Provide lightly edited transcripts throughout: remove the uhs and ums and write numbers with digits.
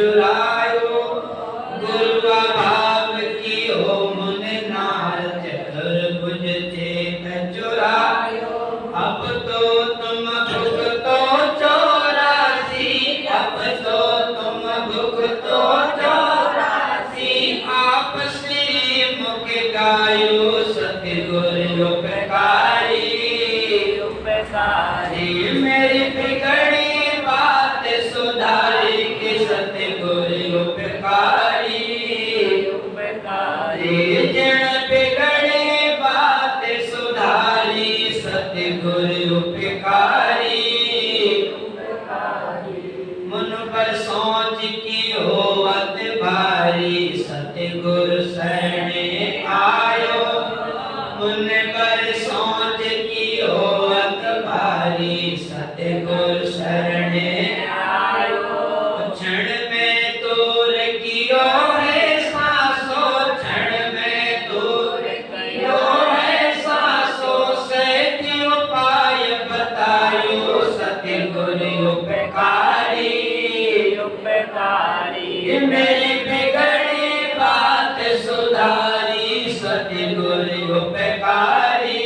चुरायो गुरु भाव की हो मुन नार चतुर्भुज चेत चुरायो अब तो तुम भुगतो 84 अब तो तुम भुगतो 84 आप श्री मुख गायो सतगुरु उपकारी मेरी बिगड़ी बात सुधारी कि सतगुरु उपकारी जिन बिगड़ी बात सुधारी सतगुरु उपकारी मन पर सोच की होवत भारी सतगुरु शरण आयो मन पर सोच की होवत भारी सतगुरु शरण आयो क्षण में तोर कियो है सासो क्षण में तोर कियो है सासो से क्यों पाय बतायो सतगुरु उपकारी मेरी बिगड़ी बात सुधारी सतगुरु उपकारी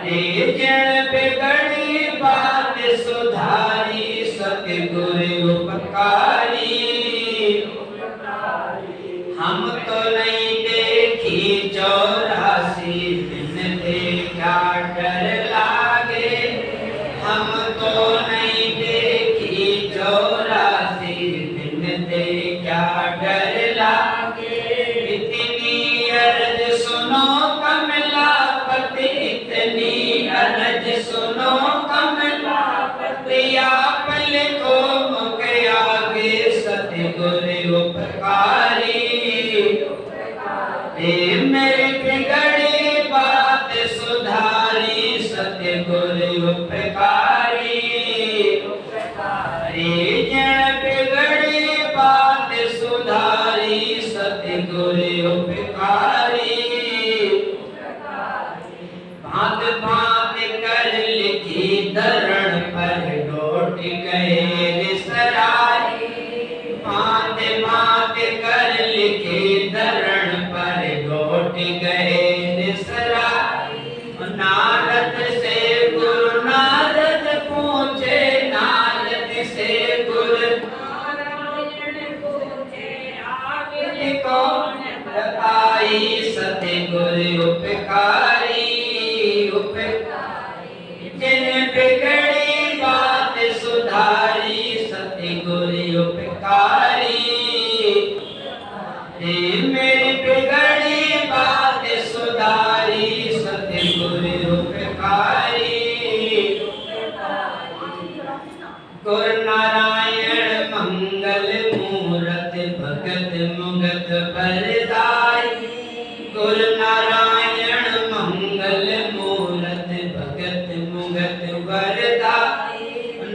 जिन बिगड़ी बात सुधारी सतगुरु उपकारी हम तो नहीं देखी 84 दिन देखा डर लागे हम तो नहीं देखी 84 दिन देखा डर लागे इतनी अर्ज सुनो कमलापति इतनी अर्ज सुनो कमलापति आप लिखो मुख आगे सतगुरु उपकारी मेरी बिगड़ी बात सुधारी सतगुरु उपकारी जिन बिगड़ी बात सुधारी सतगुरु उपकारी भांत भांत कर लिखी दरण पर लौट गए विसराई भांत भांत कर लिखी दरण पर लौट गए विसराई नारद से गुरु नारद पूछे नारद से गुरु नारायण पूछे आगे कौन बताई सतगुरु उपकारी जिन बिगड़ी बात सुधारी सतगुरु उपकारी मेरी बिगड़ी बात सुधारी सतगुरु उपकारी गुरु नारायण मंगल मूरत भगत मुगत बरदाई गुरु नारायण मंगल मूरत भगत मुगत बरदाई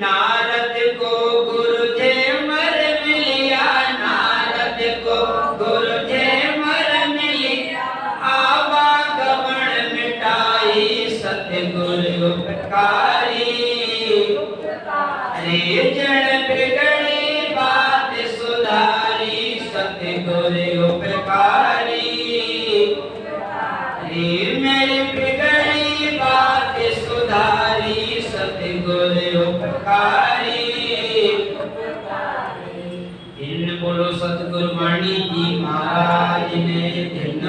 नारद को गुरु जे मर मिलिया नारद को गुरु जे मर मिलिया आवा गमन मिटाई सतगुरु उपकारी जन बिगड़ी बात सुधारी सतगुरु उपकारी मेरी बिगड़ी बात सुधारी सतगुरु उपकारी इन बोलो सतगुरु वाणी जी महाराज ने दिन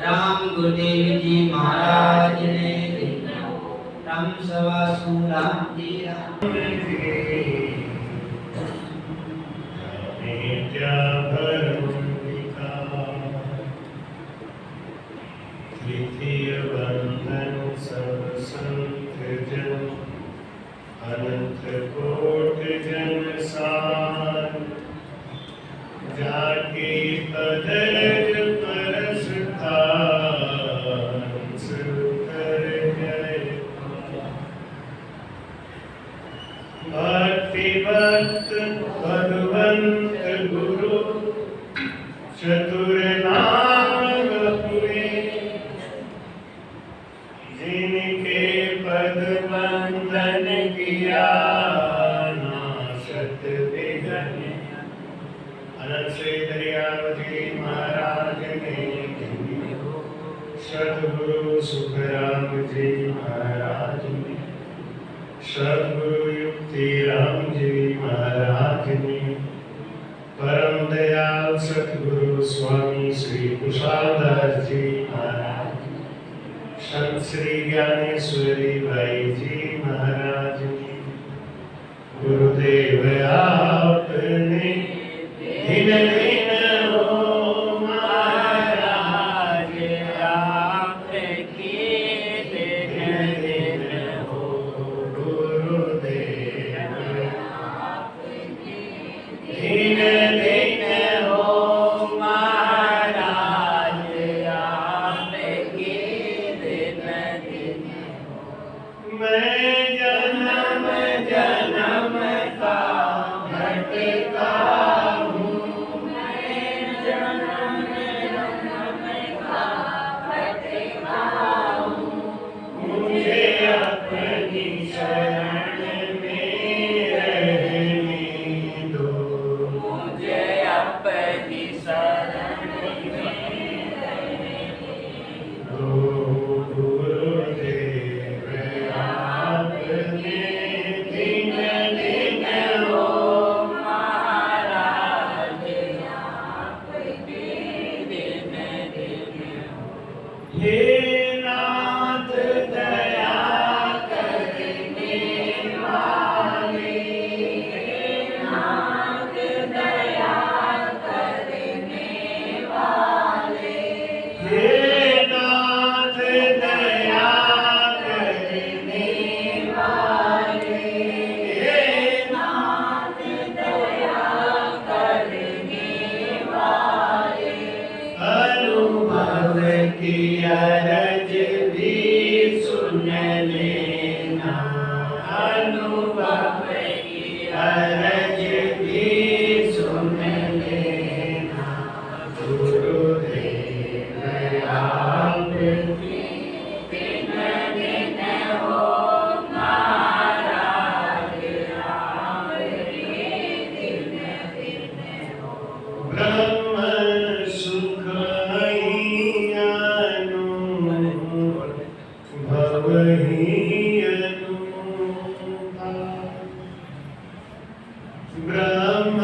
राम गुरुदेव जी महाराज ने दिन राम सवासु राम जी राम तृतीय बंधन सब संत जन अनंत कोट जन सार जाके पदज परस थांस कर गए भक्ति भक्त भगवंत गुरु चतुर नाम गपुरे जिनके पद बंधन किया नाशत विघ्न अनंत श्री दरियावती महाराज ने, सतगुरु सुखराम जी महाराज ने, सतगुरु युक्ति राम जी महाराज ने, परम दयाल सतगुरु स्वामी श्री कुशालदास जी महाराज, संत श्री ज्ञानेश्वरी भाई जी महाराज ने, गुरुदेव आपने दिन दिन हो महाराज, आपकी दिन दिन हो गुरुदेव, दिन दिन हो महाराज, आपकी दिन दिन हो। मैं जन्म जन्म का भटका हूँ, मैं जन्म जन्म का भटका हूँ, मुझे अपनी शरण में रहने दो, मुझे अपनी शरण में रहने दो। गुरुदेव आपने दिन दिन हो महाराज, आपके दिन दिन हो। हे नाथ दया करने वाले, हे नाथ दया करने वाले, हे नाथ दया करने वाले, हे नाथ दया करने वाले, अनुभव की अरज भी सुन लेना, अनुभव की अरज भी सुन लेना, गुरुदेव आपकी दिन दिन हो महाराज, आपकी दिन दिन हो। ब्रह्म सुख भव ही अनुपा, ब्रह्म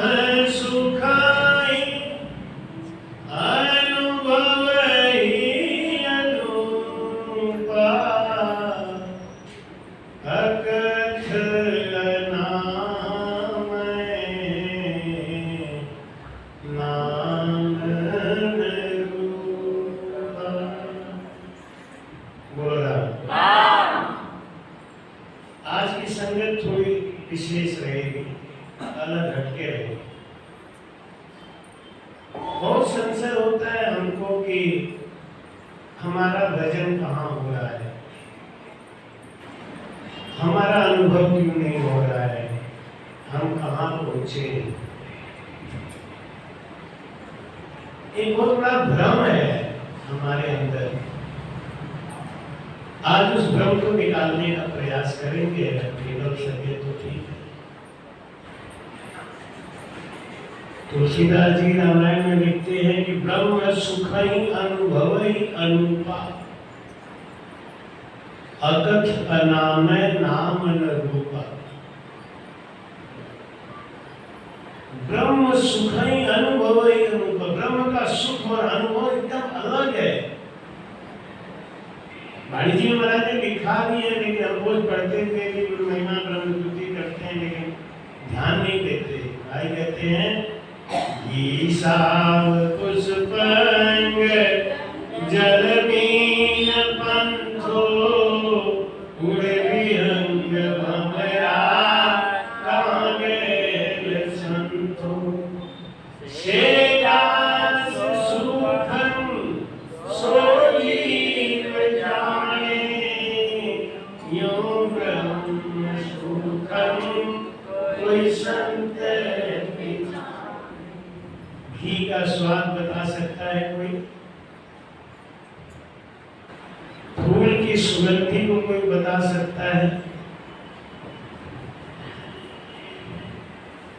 सुखाई अनुभव ही अनुपा, अकथ नाम नानन रूपा। बोला आज की संगत थोड़ी विशेष रहेगी, अलग हटके रहेगी। बहुत संशय होता है हमको कि हमारा भजन कहाँ हो रहा है, हमारा अनुभव क्यों नहीं हो रहा है, हम कहाँ पहुंचे। एक बहुत बड़ा भ्रम है हमारे अंदर। आज उस भ्रम को निकालने का प्रयास करेंगे, अगर निकल सके तो ठीक है। तुलसीदास जी रामायण में लिखते हैं कि ब्रह्म सुखई अनुभवई अनुपा, अकथ अनामय नाम न रूपा। ब्रह्म सुखई अनुभवई अनुपा, ब्रह्म का सुख और अनुभव एकदम अलग है। वाणी जी महाराज ने लिखा भी है, लेकिन हम रोज पढ़ते थे कि गुरु महिमा ब्रह्म स्तुति करते हैं, लेकिन ध्यान नहीं देते। भाई कहते हैं ईसाव पुष्पंग जलमीन पंथो, उड़े विहंग भमरा कागेल संतो, शेदास सुखम सो जीव जाने, यूं ब्रह्म सुखम कोई संत घी का स्वाद बता सकता है कोई? फूल की सुगंधी को कोई बता सकता है?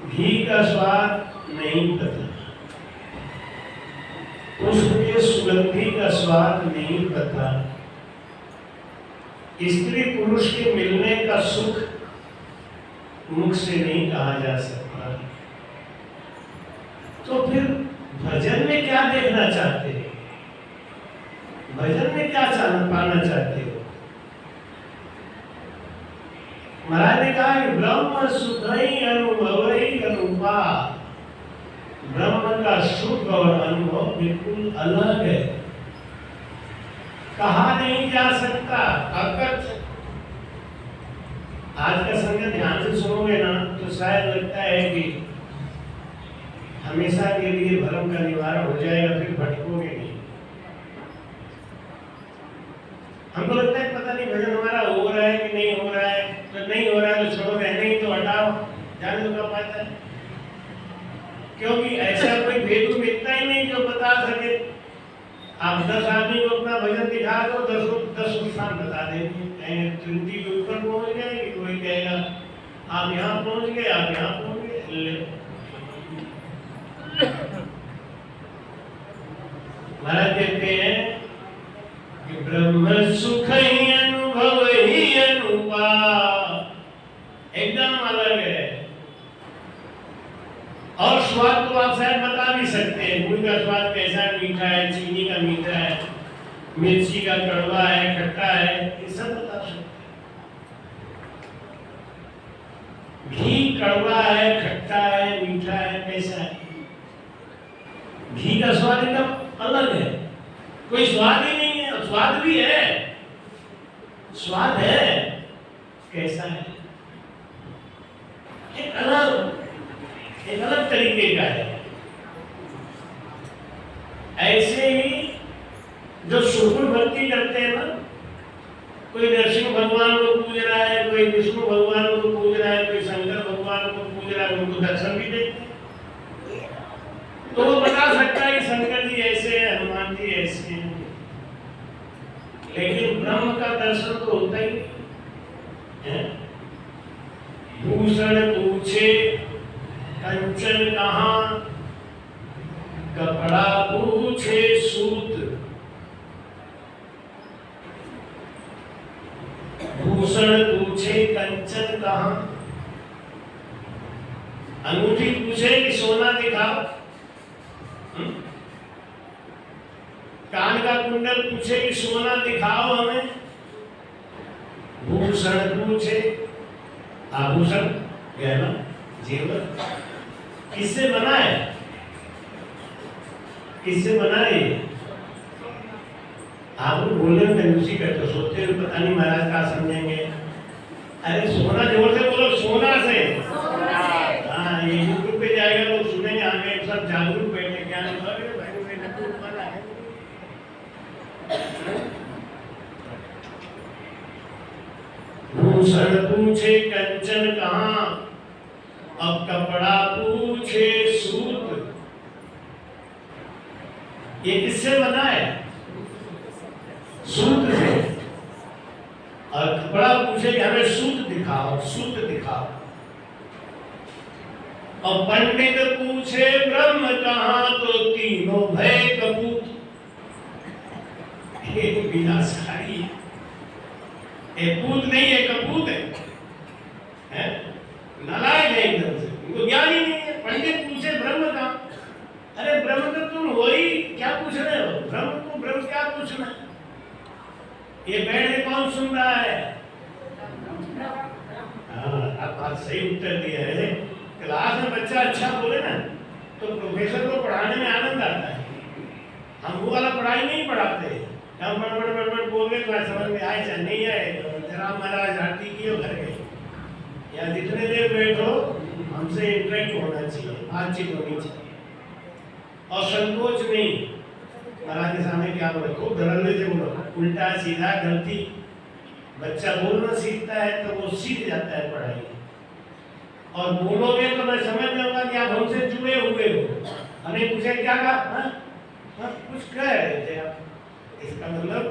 घी का स्वाद नहीं पता। पुष्प के सुगंधी का स्वाद नहीं पता, स्त्री पुरुष के मिलने का सुख मुख से नहीं कहा जा सकता। तो फिर भजन में क्या देखना चाहते हो? भजन में क्या पाना चाहते हो? महाराज ने कहा कि ब्रह्म सुखई अनुभवई अनुपा, ब्रह्म का सुख और अनुभव बिल्कुल अलग है, कहा नहीं जा सकता। अकथ आज का संगत ध्यान से सुनोगे ना तो शायद लगता है कि हमेशा के लिए भ्रम का निवारण हो जाएगा, फिर भटकोगे नहीं। हमको लगता है पता नहीं भजन हमारा हो रहा है कि नहीं हो रहा है, तो नहीं हो रहा है तो छोड़ो, रहने ही तो हटाओ, जाने दो कब पाता है। क्योंकि ऐसा कोई भेद मिलता ही नहीं जो बता सके। आप 10 आदमी को अपना भजन दिखा दो, 10 स्थान बता देंगे, कहीं त्रुटि के ऊपर पहुंच गए, कोई कहेगा आप यहाँ पहुंच गए, आप यहाँ पहुंच गए। महाराज कहते हैं कि ब्रह्म सुख ही अनुभव ही अनुपा, एकदम अलग है। और स्वाद तो आप शायद बता भी सकते हैं, गुड़ का स्वाद कैसा है, मीठा है, चीनी का मीठा है, मिर्ची का कड़वा है, खट्टा है, ये सब बता सकते हैं। घी कड़वा है, खट्टा है, मीठा है, कैसा है? घी का स्वाद एकदम अलग है, कोई स्वाद ही नहीं है। स्वाद भी है, स्वाद है, कैसा है? एक अलग तरीके का है। ऐसे ही जो सुखुर भक्ति करते हैं ना, कोई नरसिंह भगवान को पूज रहा है, कोई विष्णु भगवान को पूज रहा है, कोई शंकर भगवान को पूज रहा है, उनको दर्शन भी देते हैं, तो वो बता सकता है कि शंकर जी ऐसे हैं, हनुमान जी ऐसे हैं। लेकिन ब्रह्म का दर्शन तो होता ही नहीं। भूषण पूछे कंचन कहाँ, कपड़ा पूछे सूत, भूषण पूछे कंचन कहाँ, अंगूठी पूछे कि सोना दिखाओ, कान का कुंडल पूछे कि सोना दिखाओ हमें, भूषण पूछे आभूषण गहना जेवर, किससे बना है? किससे बना है? आप बोलने में कंजूसी करते हो, सोचते हो पता नहीं महाराज क्या समझेंगे। अरे सोना, जोर से बोलो, सोना से। हाँ, ये यूट्यूब पे जाएगा लोग सुनेंगे, आगे सब जागरूक बैठे क्या भूषण पूछे कंचन कहाँ, अब कपड़ा पूछे सूत। ये किससे बना है? सूत से। और कपड़ा पूछे कि हमें सूत दिखाओ, सूत दिखाओ। और पंडित पूछे ब्रह्म कहाँ, तो तीनों भय कपूत। एक विनाशकारी पूत नहीं है, कपूत है, नालायक है एकदम से, उनको ज्ञान ही नहीं है। पंडित पूछे ब्रह्म का, अरे ब्रह्म तो तुम हो ही, क्या पूछ रहे हो? ब्रह्म को ब्रह्म क्या पूछना है? ये बैठ के कौन सुन रहा है? हाँ, आप बात सही उत्तर दिया है। क्लास में बच्चा अच्छा बोले ना तो प्रोफेसर को पढ़ाने में आनंद आता है। हम वो वाला पढ़ाई नहीं पढ़ाते, हम बड़ बोल गए तो समझ में आए चाहे नहीं आए, जरा महाराज आरती की घर गए, या जितने देर बैठो हमसे इंटरेक्ट होना चाहिए, बातचीत होनी चाहिए और संकोच नहीं। महाराज के सामने क्या बोले, खूब धड़ल्ले से बोलो, उल्टा सीधा गलती। बच्चा बोलना सीखता है तो वो सीख जाता है पढ़ाई, और बोलोगे तो मैं समझ जाऊंगा कि आप हमसे जुड़े हुए हो। हमें पूछे क्या कहा, कुछ कह रहे थे आप, इसका मतलब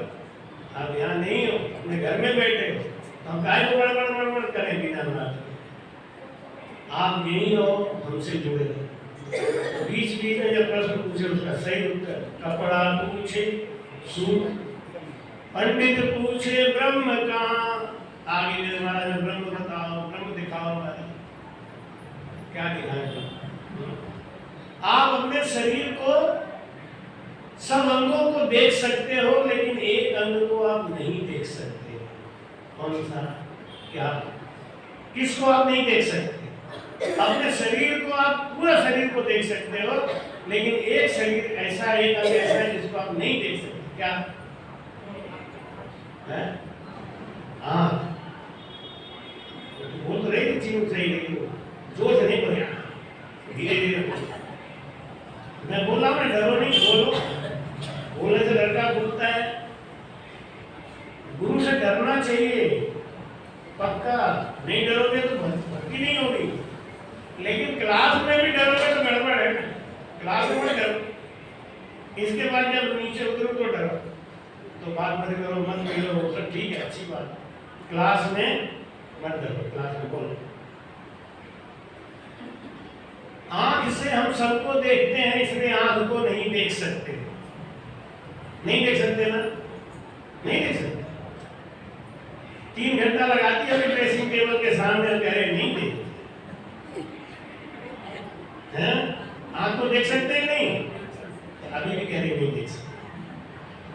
आप यहाँ नहीं हो, अपने घर में बैठे हो, तो हम काय को बड़बड़ करें बिना बात। आप यही हो, हमसे जुड़े हो। बीच बीच में जब प्रश्न पूछे उसका सही उत्तर, कपड़ा पूछे सूट, पंडित पूछे ब्रह्म कहाँ, आगे मेरे महाराज ब्रह्म बताओ, ब्रह्म दिखाओ हमारे, क्या दिखाएगा? आप अपने शरीर को, सब अंगों को देख सकते हो, लेकिन एक अंग को आप नहीं देख सकते। कौन सा? क्या? किसको आप नहीं देख सकते? अपने शरीर को, आप पूरा शरीर को देख सकते हो, लेकिन एक शरीर ऐसा, एक अंग ऐसा है जिसको आप नहीं देख सकते। क्या है? आँख। बोल तो रही थी चीज सही, लेकिन जोर से नहीं बोलिया, धीरे धीरे बोलो। मैं बोल रहा हूँ ना, डरो नहीं, बोलो। बोलने से लड़का बोलता है। गुरु से डरना चाहिए, पक्का। नहीं डरोगे तो भक्ति नहीं होगी। लेकिन क्लास में भी डरोगे तो गड़बड़ है ना। क्लास में डरो, इसके बाद जब नीचे उतरो तो डरो, तो बात मत करो, मत करो, सब ठीक है, अच्छी बात। क्लास में मत डरो, क्लास में बोलो। आंख से हम सबको देखते हैं, इसलिए आंख को नहीं देख सकते। नहीं देख सकते ना, नहीं देख सकते। 3 घंटा लगाती है अभी ड्रेसिंग टेबल के सामने, कह रहे नहीं देखते हैं। आंख को देख सकते हैं नहीं, अभी भी कह रहे नहीं देख सकते।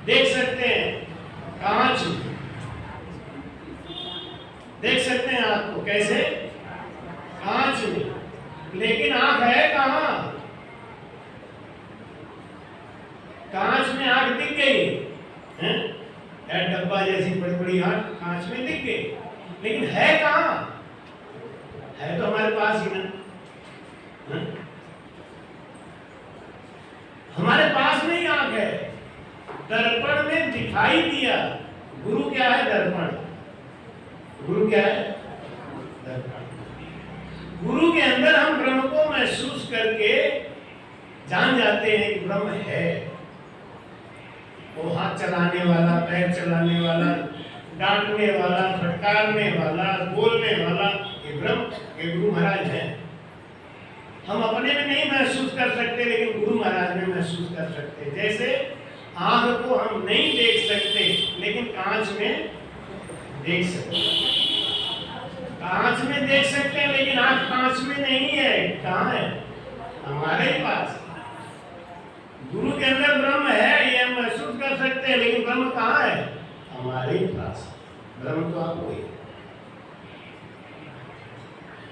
देख सकते हैं कांच, देख सकते हैं आंख को, कैसे? कांच में। लेकिन आंख है कहां? कांच में आंख दिख गई है, डब्बा जैसी बड़ी बड़ी आंख कांच में दिख गई, लेकिन है कहां? है तो हमारे पास ही ना, है? हमारे पास में ही आंख है। दर्पण में दिखाई दिया। गुरु क्या है? दर्पण। गुरु क्या है? दर्पण। गुरु के अंदर हम ब्रह्म को महसूस करके जान जाते हैं कि ब्रह्म है। वो हाथ चलाने वाला, पैर चलाने वाला, डांटने वाला, फटकारने वाला, बोलने वाला, ये ब्रह्म, ये गुरु महाराज है। हम अपने में नहीं महसूस कर सकते, लेकिन गुरु महाराज में महसूस कर सकते। जैसे आंख को हम नहीं देख सकते, लेकिन कांच में देख सकते। कांच में देख सकते हैं, लेकिन आंख कांच में नहीं है। कहाँ है? हमारे ही पास। गुरु के अंदर ब्रह्म है, ये हम महसूस कर सकते हैं, लेकिन ब्रह्म कहाँ है? हमारे ही पास। ब्रह्म तो आप वही।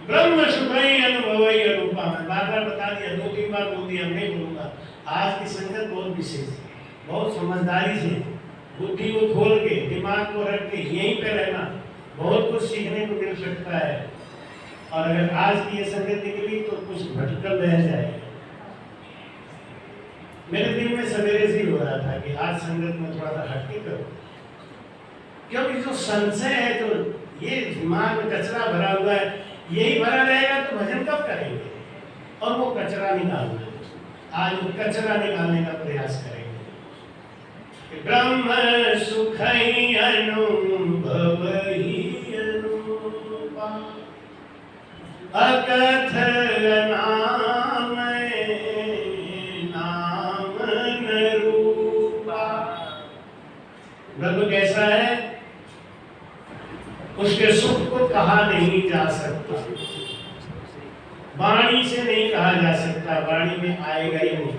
ब्रह्म शुभई अनुभवई अरूपा। मैं बार बार बता दिया, 2-3 बार बोल दिया, नहीं बोलूंगा। आज की संगत बहुत विशेष है, बहुत समझदारी से, बुद्धि को खोल के, दिमाग को रख के यहीं पे रहना, बहुत कुछ सीखने को मिल सकता है। और अगर आज की ये संगत निकली तो कुछ भटकल रह जाएगा। मेरे दिल में सवेरे से ही हो रहा था कि आज संगत में थोड़ा सा हटके करो, क्योंकि जो संशय है, जो ये दिमाग में कचरा भरा हुआ है, यही भरा रहेगा तो भजन कब करेंगे? और वो कचरा निकालना है। आज वो कचरा निकालने का प्रयास करेंगे। ब्रह्म सुखई अनुभवई अरूपा, अकथ नाम नाम न रूपा। ब्रह्म कैसा है? उसके सुख को कहा नहीं जा सकता, वाणी से नहीं कहा जा सकता, वाणी में आएगा ही नहीं।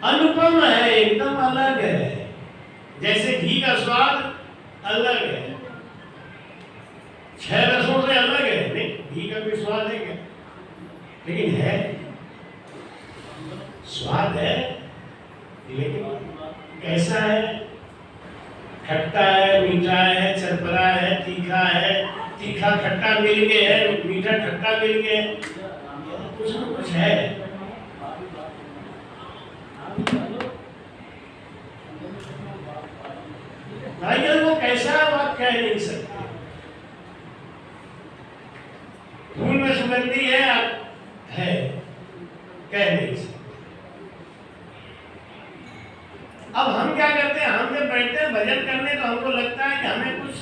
अनुपम है, एकदम अलग है। जैसे घी का स्वाद अलग है, 6 रसों से अलग है। नहीं, घी का भी स्वाद है क्या? लेकिन है, स्वाद है, लेकिन कैसा है? खट्टा है, मीठा है, चरपरा है, तीखा है, तीखा खट्टा मिल गए है, मीठा खट्टा मिल गए, कुछ न कुछ है। भाई वो कैसा है, आप कह नहीं सकते। फूल में सुगंधी है, है, कह नहीं सकते। अब हम क्या करते हैं? हम जब बैठते हैं भजन करने तो हमको लगता है कि हमें कुछ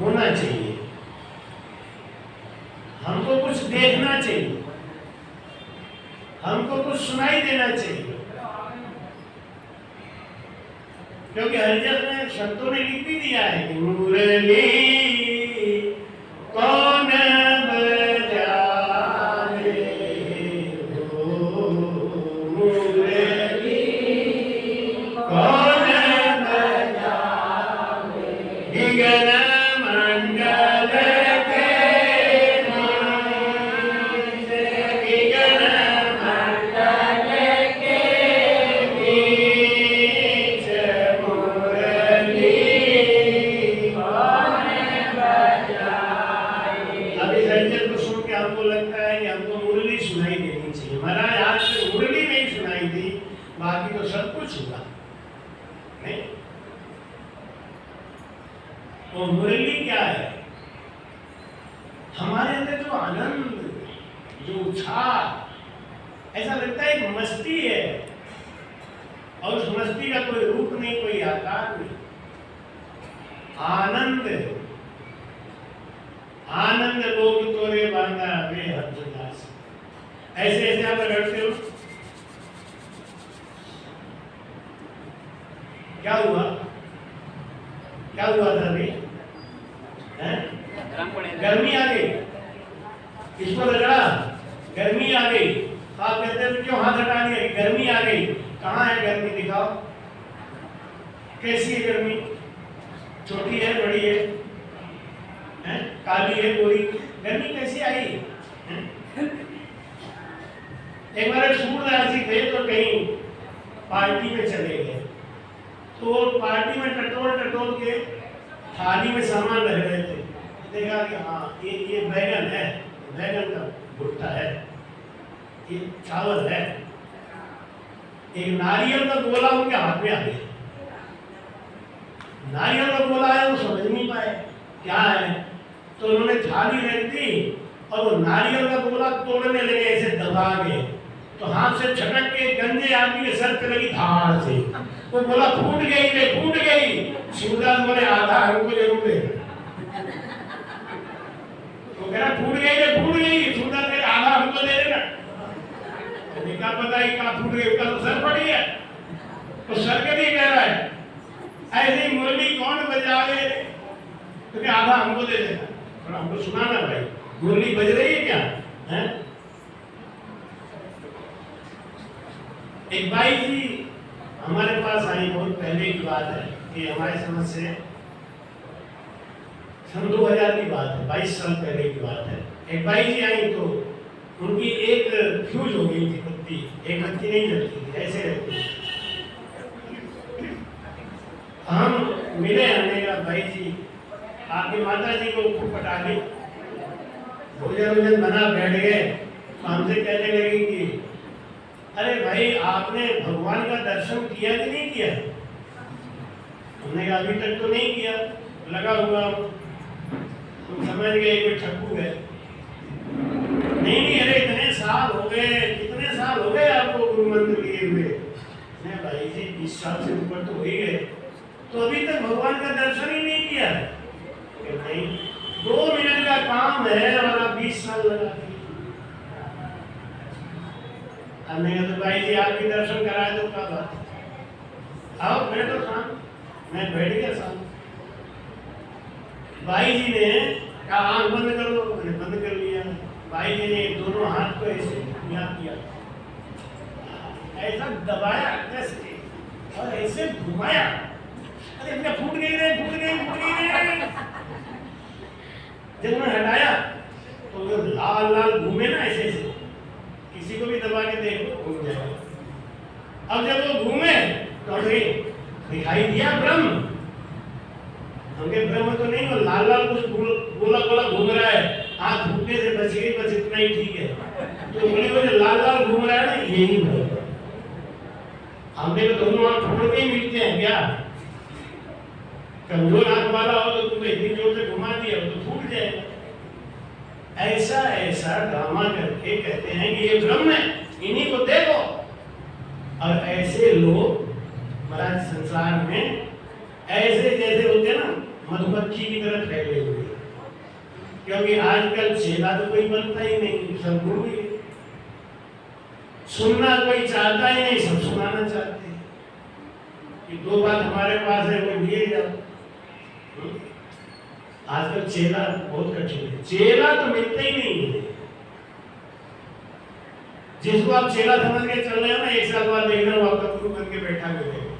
होना चाहिए, होना चाहिए, हमको कुछ सुनाई देना चाहिए, क्योंकि हरिजन में संतों ने लिख भी दिया है कि मुरली कौन बजावे हो, मुरली कौन बजावे, विघ्न मंगल के नाथ, विघ्न मंगल के बीच मुरली कौन बजाए। अभी रंजन को सुन के हमको लगता है कि हमको मुरली सुनाई देनी चाहिए। महाराज आज से मुरली नहीं सुनाई दी, बाकी तो सब कुछ हुआ नहीं। वो मुरली क्या है? हमारे अंदर जो आनंद, जो उत्साह, ऐसा लगता है एक मस्ती है, और उस मस्ती का कोई रूप नहीं, कोई आकार नहीं। आनंद, आनंद लोग तोरे बांधा वे हर्षदास। ऐसे ऐसे आप रटते हो। क्या हुआ? क्या हुआ था अभी? गर्मी आ गई, इसको रगड़ा, गर्मी आ गई। आप कहते हैं क्यों हाथ हटा दिया? गर्मी आ गई। कहाँ है गर्मी? दिखाओ कैसी है गर्मी? छोटी है, बड़ी है, काली है, गोरी? गर्मी कैसी आई? एक बार सूरदास जी थे तो कहीं पार्टी में चले गए, तो पार्टी में टटोल के थाली में सामान रख रहे थे। देखा कि हाँ ये बैगन है, बैगन का भुट्टा है, ये चावल है। एक नारियल का गोला उनके हाथ में आ गया। नारियल का गोला है, वो समझ नहीं पाए क्या है, तो उन्होंने थाली रख दी और वो नारियल का गोला तोड़ने लगे, ऐसे दबा के, तो हाथ से छटक के गंजे आदमी के सर पे लगी धार से। वो बोला फूट गई रे, फूट गई। शिवदास बोले आधा हमको जरूर दे। वो कह रहा फूट गई रे, फूट गई। शिवदास कह आधा हमको दे देना। क्या पता है क्या फूट गई, उसका तो सर फट गया, तो सर के लिए कह रहा है। ऐसे मुरली कौन बजावे, तो क्या आधा हमको दे देना, थोड़ा हमको सुनाना भाई, मुरली बज रही है क्या है? एक भाई जी हमारे पास आई, बहुत पहले की बात है, कि हमारे समझ से सन 2000 की बात है, 22 साल पहले की बात है। एक भाई जी आई तो उनकी एक फ्यूज हो गई थी बत्ती, एक बत्ती नहीं जलती थी, ऐसे रहती। हम मिले, हमने कहा भाई जी आपकी माता जी को खूब पटा ली, भोजन बना, बैठ गए, तो हमसे कहने लगे कि अरे भाई आपने भगवान का दर्शन किया कि नहीं किया? हमने कहा अभी तक तो नहीं किया, लगा हुआ। तुम समझ गए कोई ठक्कू है। नहीं, अरे इतने साल हो गए, कितने साल हो गए आपको गुरु मंत्र लिए हुए? मैं भाई जी 20 साल से ऊपर तो हो ही गए, तो अभी तक भगवान का दर्शन ही नहीं किया। नहीं, 2 मिनट का काम है और आप 20 साल लगा दिए। हमने कहा तो भाई जी आपके दर्शन कराए तो क्या बात है, आओ बैठो शाम। मैं बैठ गया शाम। भाई जी ने कहा आंख बंद कर लो, मैंने बंद कर लिया। भाई जी ने दोनों हाथ को ऐसे किया, ऐसा दबाया कैसे और ऐसे घुमाया, अरे अपने फूट गई रे, फूट गई रे। जब मैं हटाया तो वो लाल लाल घूमे ना, ऐसे ऐसे, किसी को भी दबा के देखो घूम जाएगा। अब जब वो घूमे तो हमें दिखाई दिया ब्रह्म। हमके ब्रह्म तो नहीं, वो लाल लाल कुछ गोला गोला घूम रहा है, हाथ फूटने से बच गई, बस इतना ही ठीक है। तो बोले वो लाल लाल घूम रहा है ना, यही ब्रह्म। हमने तो दोनों हाथ फूट के ही मिलते हैं क्या? कमजोर हाथ वाला हो तो तुमने इतनी जोर से घुमा दिया तो फूट जाएगा। ऐसा ऐसा ड्रामा करके कहते हैं कि ये ब्रह्म है, इन्हीं को देखो। और ऐसे लोग महाराज संसार में ऐसे जैसे होते हैं ना, मधुमक्खी की तरह फैले हुए। क्योंकि आजकल चेला तो कोई बनता ही नहीं, सब गुरु ही है। सुनना कोई चाहता ही नहीं, सब सुनाना चाहते हैं कि दो बात हमारे पास है वो लिए जाओ। आजकल चेला बहुत कठिन है, चेला तो मिलता ही नहीं है। जिसको आप चेला समझ के चल रहे हो ना, 1 साल बाद देखना वो आपका गुरु बन के बैठा मिलेगा।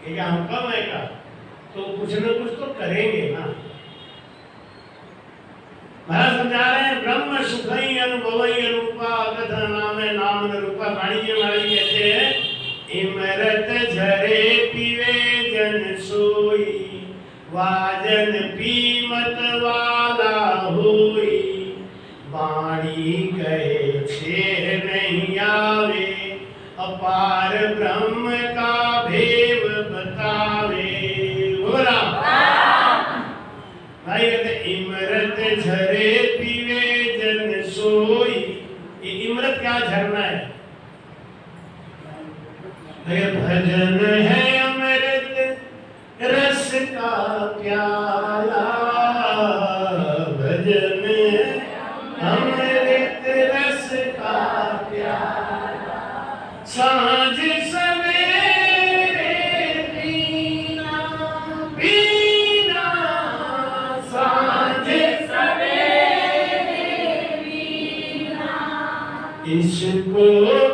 क्या हम कम है का, तो कुछ न कुछ तो करेंगे ना। महाराज समझा रहे हैं ब्रह्म सुखई अनुभवई अनुपा कथा नाम है नाम न रूपा। वाणी जी महाराज कहते हैं इमरत झरे पीवे जन सोई वाजन पीमत वाला होई वाणी कहे छे नहीं आवे अपार ब्रह्म का भेव बतावे। बोला भाई कहते इमरत झरे पीवे जन सोई। ये इमरत क्या झरना है? भजन है अमृत रस का प्याला, भजन अमृत रस का प्याला सांझ सवेरे पीना पीना सांझ सवेरे पीना इसको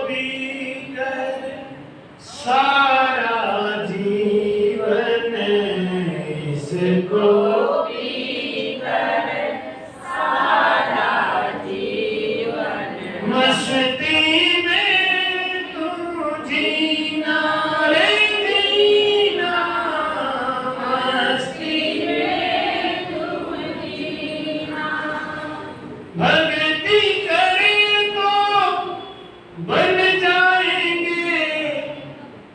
पीकर सारा जीवन इसको मस्ती में तू जीना रे जीना मस्ती में तू जीना भक्ति करे तो बन जाएंगे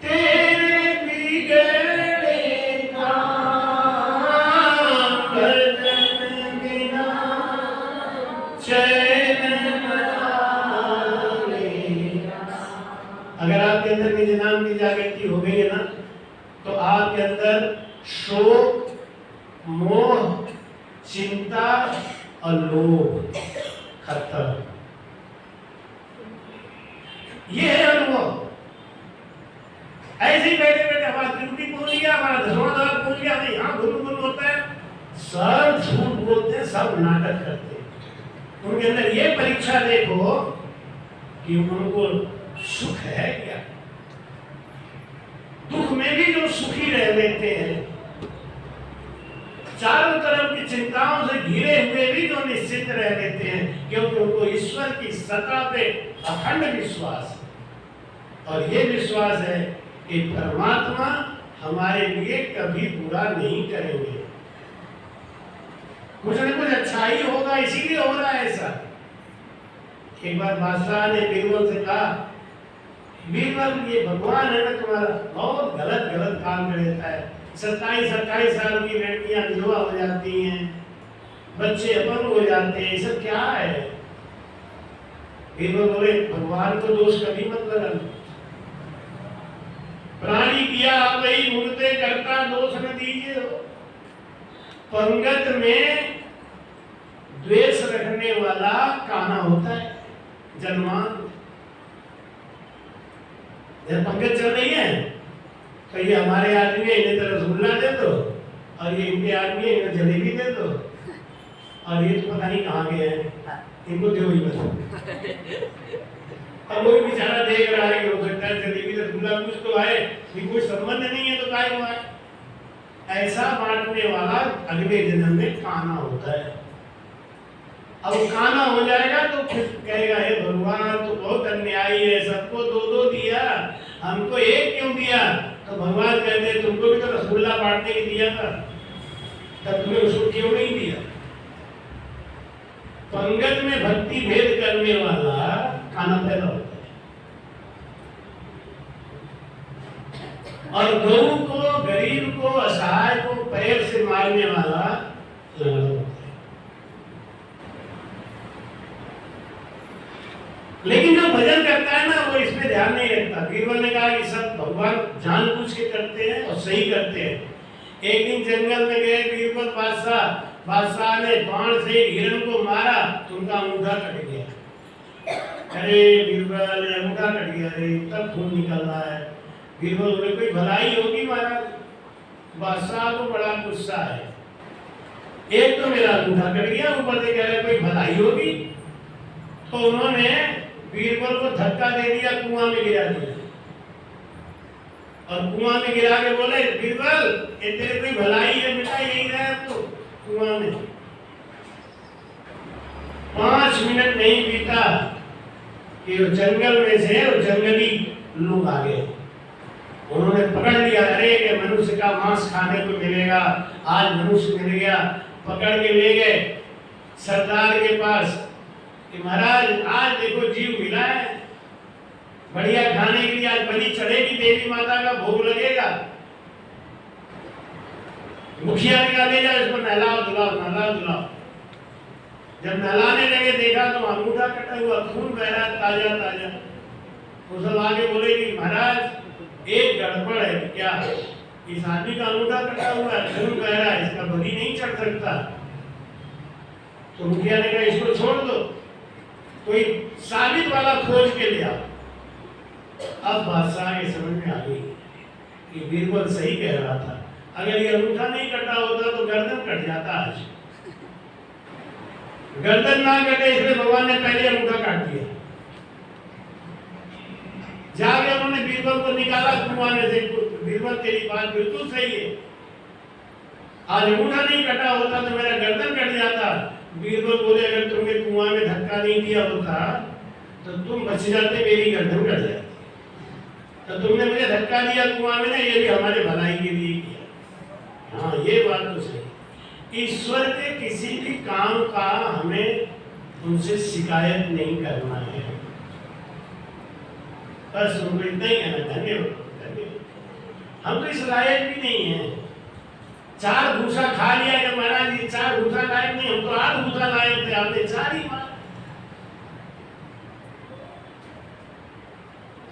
तेरे बिगड़े काम भजन बिना चैन अगर आपके अंदर निज नाम की जागृति हो गई है ना, तो आपके अंदर शोक मोह चिंता और लोभ खत्म। ये है अनुभव। ऐसे ही बैठे बैठे हमारा ड्यूटी पहुंच गया, हमारा 10वां दौर पहुंच गया, हमें यहाँ गुल होता है। सब झूठ बोलते हैं, सब नाटक करते हैं। उनके अंदर ये परीक्षा देखो कि उनको सुख है क्या? दुख में भी जो सुखी रह लेते हैं, चारों तरफ की चिंताओं से घिरे हुए भी जो निश्चित रह लेते हैं, क्योंकि उनको ईश्वर की सत्ता पे अखंड विश्वास है। और ये विश्वास है कि परमात्मा हमारे लिए कभी बुरा नहीं करेंगे, कुछ न कुछ अच्छा ही होगा, इसीलिए हो रहा है ऐसा। एक बार बादशाह ने बीरबल से कहा, बीरबल ये भगवान है ना तुम्हारा, बहुत गलत गलत काम कर देता है। 27-28 साल की लड़कियां विधवा हो जाती हैं, बच्चे अपंग हो जाते हैं, सब क्या है? बीरबल बोले भगवान को दोष कभी मत लगाना। प्राणी किया आप ही मुझते करता दोष न दीजिए। पंगत में द्वेष रखने वाला काना होता है, जन्मान। जब पंगत चल रही है तो ये हमारे आदमी है, इन्हें तो रसगुल्ला दे दो, और ये इनके आदमी है, इन्हें जलेबी दे दो, और ये तो पता नहीं कहाँ गए हैं, इनको दो ही बस। अब वो बेचारा देख रहा है कि हो सकता है जलेबी रसगुल्ला कुछ तो आए, कोई संबंध नहीं है तो काय हुआ है। ऐसा बांटने वाला अगले जन्म में काना होता है। अब काना हो जाएगा तो फिर कहेगा हे भगवान तो बहुत अन्यायी है, सबको 2-2 दिया, हमको 1 क्यों दिया? तो भगवान कहते तुमको भी तो रसगुल्ला बांटने के दिया था, तब तुम्हें उसको क्यों नहीं दिया? पंगत में भक्ति भेद करने वाला काना पैदा होता है, और गऊ को, गरीब को, असहाय को पैर से मारने वाला लंगड़ा होता है। लेकिन जो भजन करता है ना, वो इसमें ध्यान नहीं रखता। बीरबल ने कहा कि सब भगवान जानबूझ के करते हैं और सही करते हैं, एक दिन जंगल में गए बीरबल बादशाह, बादशाह ने बाण से हिरण को मारा तो उनका अंगूठा कट गया। अरे बीरबल अंगूठा कट गया, अरे तब खून निकल रहा है। बीरबल बोले कोई भलाई होगी महाराज? बादशाह को बड़ा गुस्सा है, एक तो मेरा अंगूठा कट गया, ऊपर से कह रहे कोई भलाई होगी। तो उन्होंने बीरबल को धक्का दे दिया, कुआं में गिरा दिया और कुआं में गिरा के बोले बीरबल ये तेरे कोई भलाई है बेटा, यही रहे तो कुआं में। 5 मिनट नहीं बीता कि वो जंगल में से वो जंगली लोग आ गए, उन्होंने पकड़ लिया। अरे ये मनुष्य का मांस खाने को मिलेगा, आज मनुष्य मिल गया। पकड़ के ले गए सरदार के पास कि महाराज आज देखो जीव मिला है, बढ़िया खाने के लिए आज बलि चढ़ेगी, देवी माता का भोग लगेगा। मुखिया ने कहा ले जाओ इसको नहलाओ धुलाओ, नहलाओ धुलाओ। जब नहलाने लगे देखा तो अंगूठा कटा हुआ, खून बह रहा ताजा ताजा। वो सब आगे बोले कि महाराज एक गड़बड़ है। क्या? इस आदमी का अंगूठा कटा हुआ है, खून बह रहा है, इसका बलि नहीं चढ़ सकता। तो मुखिया ने कहा इसको छोड़ दो, कोई साबित वाला खोज के ले आओ। अब बादशाह के समझ में आ गई कि बीरबल सही कह रहा था, अगर ये अंगूठा नहीं कटा होता तो गर्दन कट जाता। आज गर्दन ना कटे इसलिए भगवान ने पहले अंगूठा काट दिया। जाके उन्होंने बीरबल को निकाला कुआं में से। बीरबल तेरी बात बिल्कुल सही है, आज अंगूठा नहीं कटा होता तो मेरा गर्दन कट जाता। बीरबल बोले अगर तुमने कुआं में धक्का नहीं दिया होता तो तुम बच जाते, मेरी गर्दन कट जाती। तो तुमने मुझे धक्का दिया कुआं में ना, ये भी हमारे भलाई के लिए किया। हाँ ये बात तो सही। ईश्वर के किसी भी काम का हमें उनसे शिकायत नहीं करना है, बस उनको इतना ही कहना धन्यवाद। हम तो इस लायक भी नहीं है। 4 भूसा खा लिया कि महाराज ये 4 भूसा लायक नहीं, हम तो 8 भूसा लायक थे, आपने 4 ही मारा।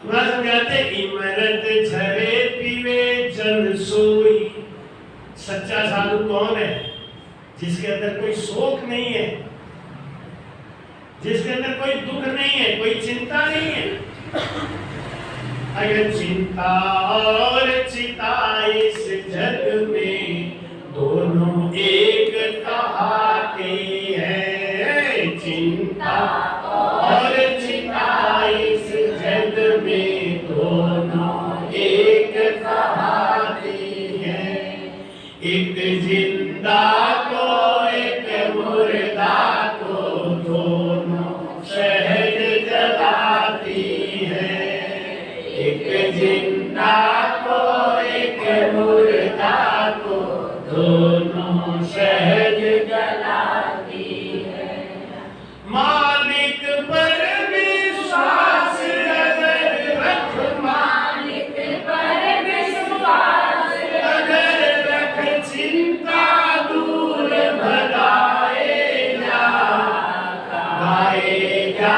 तुम्हारा समझाते इमरत झरे पीवे जन सोई। सच्चा साधु कौन है? जिसके अंदर कोई शोक नहीं है, जिसके अंदर कोई दुख नहीं है, कोई चिंता नहीं है। अगर चिंता और चिता इस जग में दोनों एक कहाते हैं, चिंता और चिता इस जग में दोनों एक कहाते हैं। एक जिंदा को एक मुर्दा को दोनों शहद जलाती है। एक जिंदा को एक मुर्दा को दोनों शहद जलाती है। मालिक पर विश्वास अगर रख, मालिक पर विश्वास अगर रख, चिंता दूर भगाएगा, गाएगा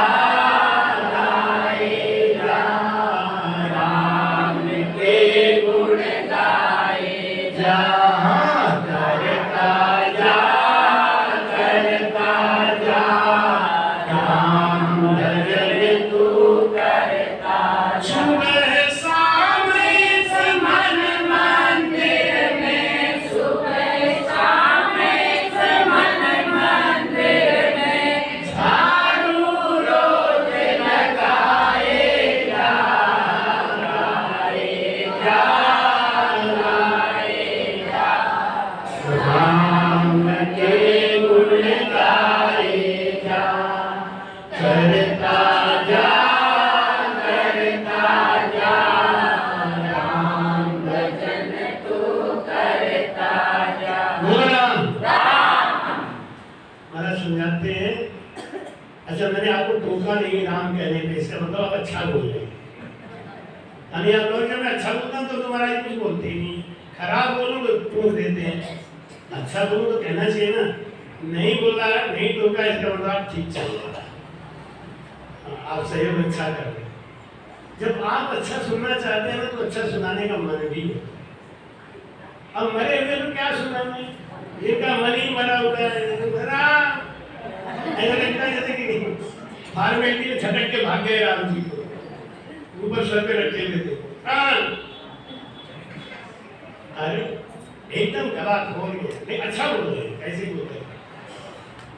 समझाते हैं। अच्छा मैंने आपको टोका नहीं राम कहने पे, इसका मतलब आप अच्छा बोल रहे हैं। यानी आप लोग जब मैं अच्छा बोलता हूँ तो तुम्हारा कुछ बोलते ही नहीं, खराब बोलो तो टोक देते हैं। अच्छा बोलो तो कहना चाहिए ना, नहीं बोला नहीं टोका इसका मतलब आप ठीक चल रहा है, आप सहयोग अच्छा कर रहे हैं। जब आप अच्छा सुनना चाहते हैं ना तो अच्छा सुनाने का मन भी है। अब मरे हुए तो क्या सुना मैं, इनका मन ही मरा हुआ है, ऐसा लगता है जैसे कि फॉर्मेलिटी में झटक के भाग गए राम जी को, ऊपर सर पे रखे हुए थे। अरे एकदम गला खोल गया, नहीं अच्छा बोल रहे, कैसे बोल रहे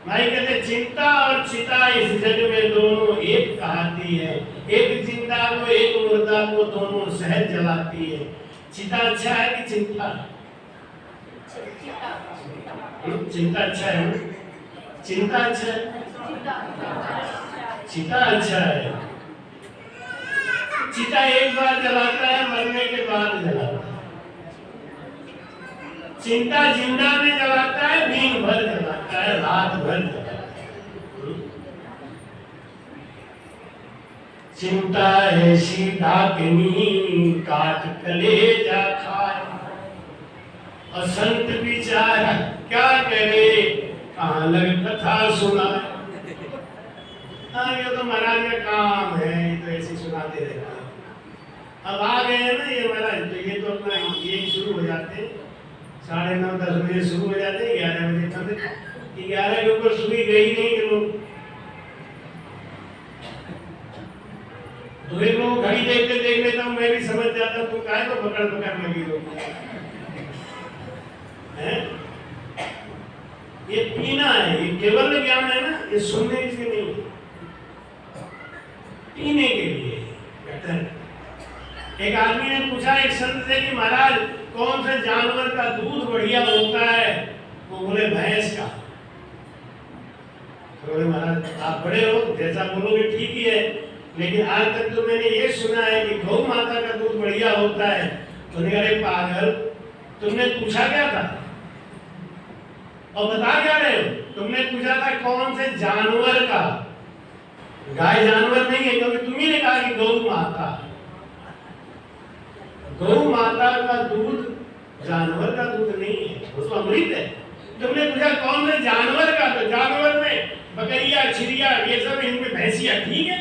भाई, कहते चिंता और चिता इस जग में दोनों एक कहाती है, एक जिंदा को एक मुर्दा को दोनों सहज जलाती है। चिता अच्छा है कि चिंता? चिंता अच्छा है, चिंता अच्छा है, चिता अच्छा है। चिता एक बार जलाता है, मरने के बाद जलाता है। चिंता जिंदा में जलाता है, दिन भर जलाता है, रात भर जलाता है। चिंता ऐसी डाकनी काट कलेजा खाए, और संत बिचारा क्या करे, कहाँ लग कथा सुनाए। हाँ ये तो महाराज का काम है, तो ऐसे सुनाते रहते हैं। अब आ गए हैं ना ये महाराज, तो ये तो अपना ये शुरू हो जाते हैं 9:30-10 बजे शुरू हो जाते हैं, 11 बजे तक। 11 के ऊपर सुई गई नहीं कि लोग, तो एक लोग घड़ी देखते देख लेता हूँ, मैं भी समझ जाता हूँ तुम काहे को पकड़ पकड़ लगी हो। ये पीना है, ये केवल ज्ञान है ना, ये सुनने के लिए नहीं, पीने के लिए। एक आदमी ने पूछा एक संत से कि महाराज कौन से जानवर का दूध बढ़िया होता है? वो बोले भैंस का। तो बोले महाराज आप बड़े हो, जैसा बोलोगे ठीक ही है, लेकिन आज तक तो मैंने ये सुना है कि गौ माता का दूध बढ़िया होता है। तो अरे पागल, तुमने पूछा क्या था और बता क्या रहे हो? तुमने पूछा था कौन से जानवर का, गाय जानवर नहीं है, क्योंकि तुम्ही ने कहा कि गौ माता, गौ माता का दूध जानवर का दूध नहीं है, वो तो अमृत है। तुमने पूछा कौन से जानवर का, तो जानवर में बकरिया चिड़िया ये सब, इनमें भैंसिया ठीक है,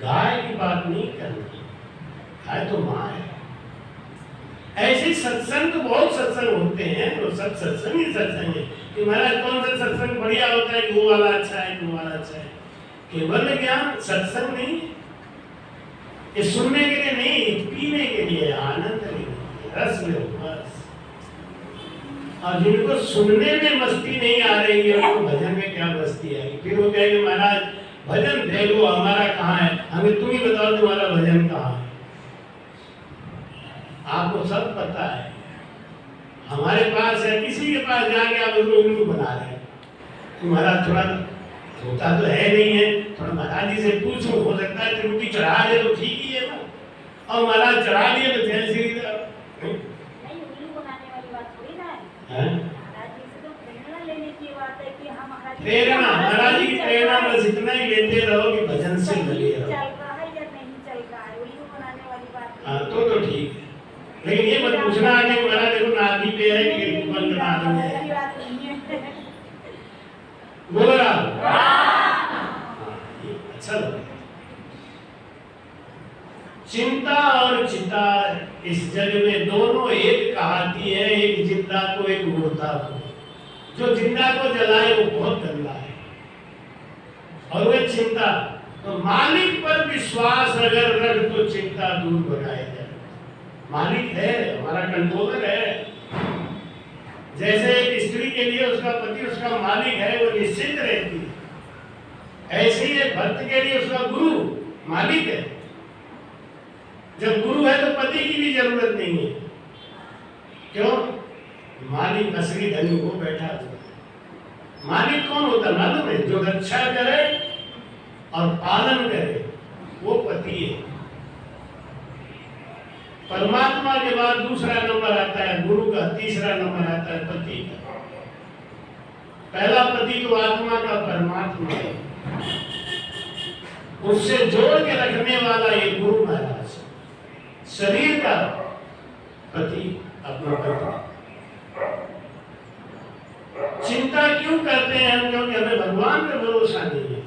गाय की बात नहीं करनी, गाय तो माँ है। ऐसे सत्संग तो बहुत सत्संग होते हैं, तो सब सत्संग ही सत्संग है कि महाराज कौन सा सत्संग बढ़िया होता है, गो वाला अच्छा है, गो वाला अच्छा है। केवल ज्ञान सत्संग नहीं, ये सुनने के लिए नहीं, पीने के लिए, आनंद लेने, रस लो बस। और जिनको सुनने में मस्ती नहीं आ रही है, उनको भजन में क्या मस्ती आएगी? फिर वो कहेंगे महाराज भजन दे लो, हमारा कहाँ है, हमें तुम ही बताओ तुम्हारा भजन कहाँ है। आपको सब पता है, हमारे पास है, किसी के पास जाके आप उनको बना रहे हैं। तुम्हारा थोड़ा होता तो है नहीं है, थोड़ा महाराज जी से पूछो, हो सकता है त्रुटि चढ़ा दे तो ठीक ही है ना, और महाराज चढ़ा दिए तो जय श्री राम। नहीं, उल्लू बनाने वाली बात थोड़ी ना है। महाराज जी से तो प्रेरणा लेने की बात है कि हम प्रेरणा, महाराज जी की प्रेरणा बस इतना ही लेते रहो कि भजन से लगे रहो। चल रहा है या नहीं चल रहा है, उल्लू बनाने वाली बात। हाँ तो ठीक है, लेकिन ये मत पूछना कि महाराज देखो नाभि पे है कि बंद बना देंगे। बोलो ना, अच्छा लगा। चिंता और चिता इस जग में दोनों एक कहाती है, एक जिंदा को एक मुर्दा को। जो जिंदा को जलाए वो बहुत गंदा है, और वह चिंता, तो मालिक पर विश्वास अगर रख तो चिंता दूर भगाए जाए। मालिक है, हमारा कंट्रोलर है। जैसे एक स्त्री के लिए उसका पति उसका मालिक है, वो निश्चिंत रहती है, ऐसे ही एक भक्त के लिए उसका गुरु मालिक है। जब गुरु है तो पति की भी जरूरत नहीं है, क्यों? मालिक असली धनी वो बैठा हुआ। मालिक कौन होता मालूम है? जो रक्षा करे और पालन करे, वो पति है। परमात्मा के बाद दूसरा नंबर आता है गुरु का, तीसरा नंबर आता है पति का। पहला पति तो आत्मा का परमात्मा है, उससे जोड़ के रखने वाला ये गुरु महाराज। शरीर का पति अपना पति। चिंता क्यों करते हैं हम? क्योंकि हमें भगवान पे भरोसा नहीं है।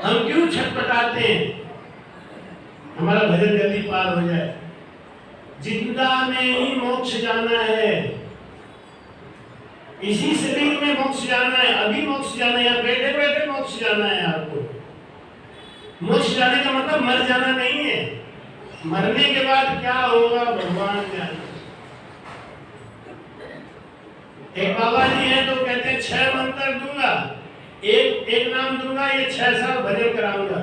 हम क्यों छटपटाते हैं? हमारा भजन जल्दी पार हो जाए। जिंदा में ही मोक्ष जाना है, इसी शरीर में मोक्ष जाना है, अभी मोक्ष जाना है, या बैठे बैठे मोक्ष जाना है। आपको मोक्ष जाने का मतलब मर जाना नहीं है। मरने के बाद क्या होगा भगवान जाने। एक बाबा जी हैं तो कहते हैं 6 मंत्र दूंगा, एक नाम दूंगा, ये 6 साल भजन कराऊंगा,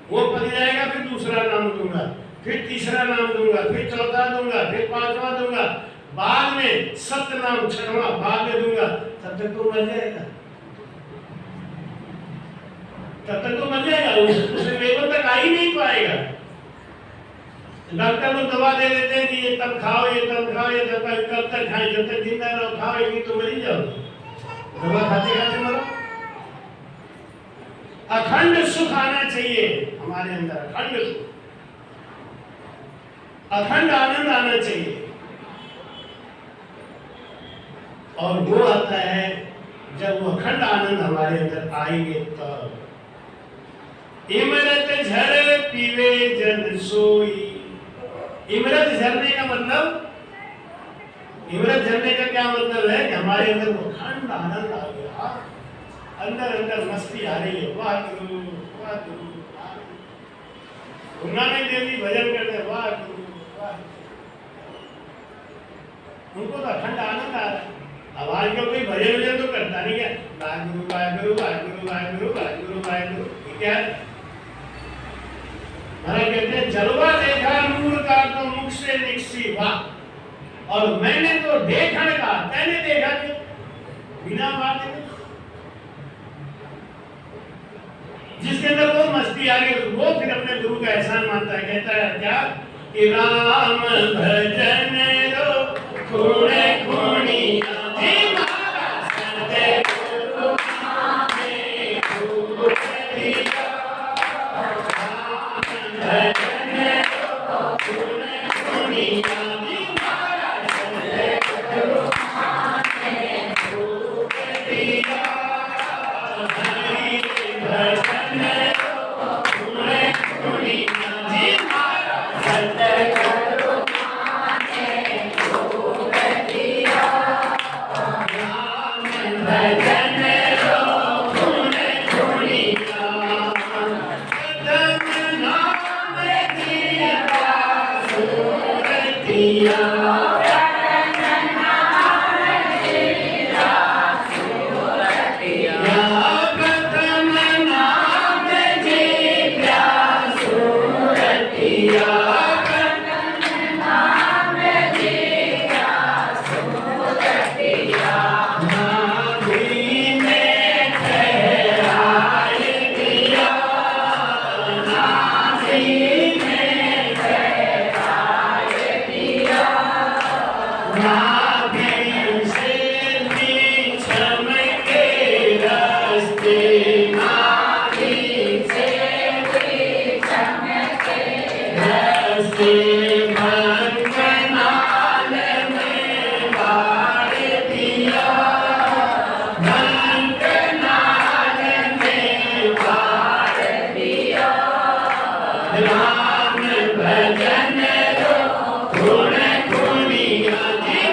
वो पड़ जाएगा, फिर दूसरा नाम दूंगा, फिर तीसरा नाम दूंगा, फिर चौथा दूंगा, फिर 5वां दूंगा, बाद में 7 नाम 6वां बाद में दूंगा। तब तक तो मर जाएगा, तब तक तो मर जाएगा, उसे लेवल तक आ ही नहीं पाएगा। डॉक्टर लोग दवा दे देते हैं कि ये तब खाओ, ये तब खाओ, ये तब खाओ, कब तक खाएं, जब तक जिंदा रहो खाओ, ये तो मर ही जाओ। दवा खाते खाते मरो। अखंड सुख आना चाहिए हमारे अंदर, अखंड सुख, अखंड आनंद आना चाहिए। और वो आता है जब वो अखंड आनंद हमारे अंदर आएंगे तब। इमरत झर पीवे जन सोई। इमरत झरने का मतलब, इमरत झरने का क्या मतलब है कि हमारे अंदर वो अखंड आनंद आ गया, अंदर अंदर मस्ती आ रही है। वाह गुरु, वाह गुरु, गुरु नानक देव जी भजन करते हैं, वाह गुरु, वाह। उनको तो अखंड आनंद आ रहा है। अब आजकल कोई भजन भजन तो करता नहीं है, वाह गुरु, वाह गुरु, वाह गुरु, वाह गुरु, वाह गुरु, वाह गुरु, क्या है? महाराज कहते हैं जलवा देखा नूर का तो मुख से निकसी वाह, और मैंने तो देखने का, मैंने देखा कि बिना बात के जिसके अंदर वो मस्ती आ गई, वो फिर अपने गुरु का एहसान मानता है। कहता है क्या कि राम भजन रो खूणे खूणिया राम भजन रो खूणे खूणिया जी।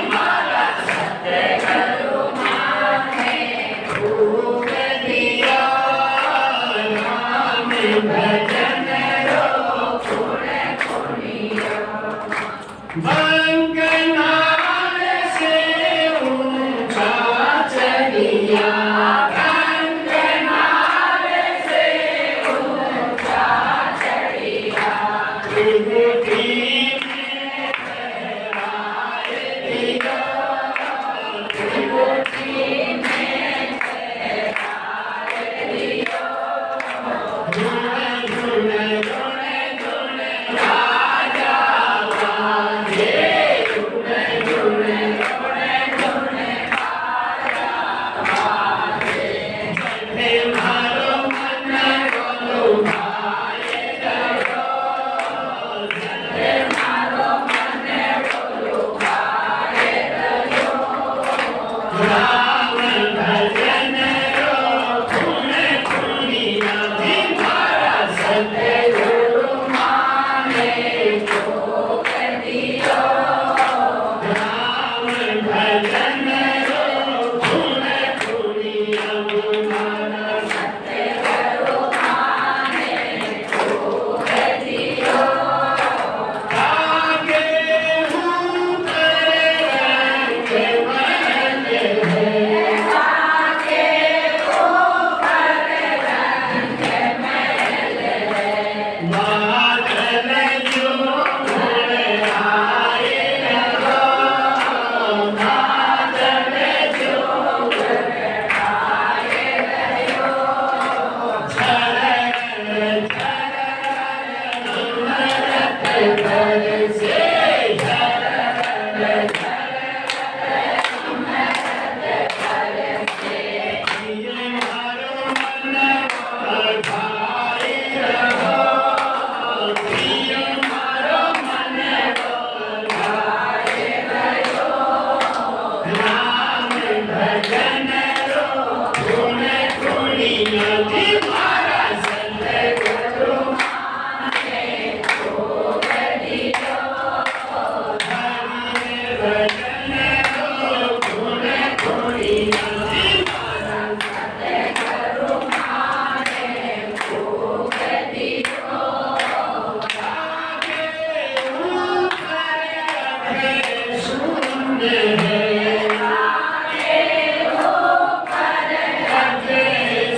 शून्य है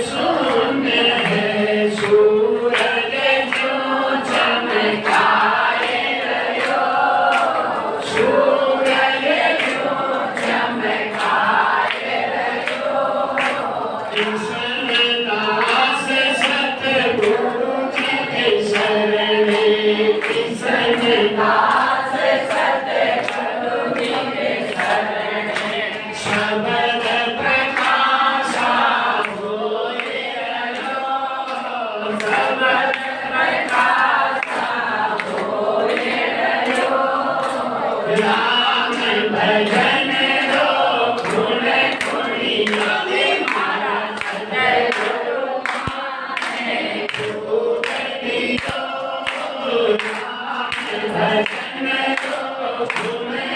शून्य है सूरज जो चमकाए रहो सूरज जो चमकाए रहो कृष्ण दास सतगुरु जी के शरणे कृष्ण दास सतगुरु जी के शरणे शबद प्रकाशा होए रहो शबद प्रकाशा होए रहो राम भजन रो गुण गुणी नदी मारा सतगुरु माने खूब दियो राम भजन रो गुण गुणी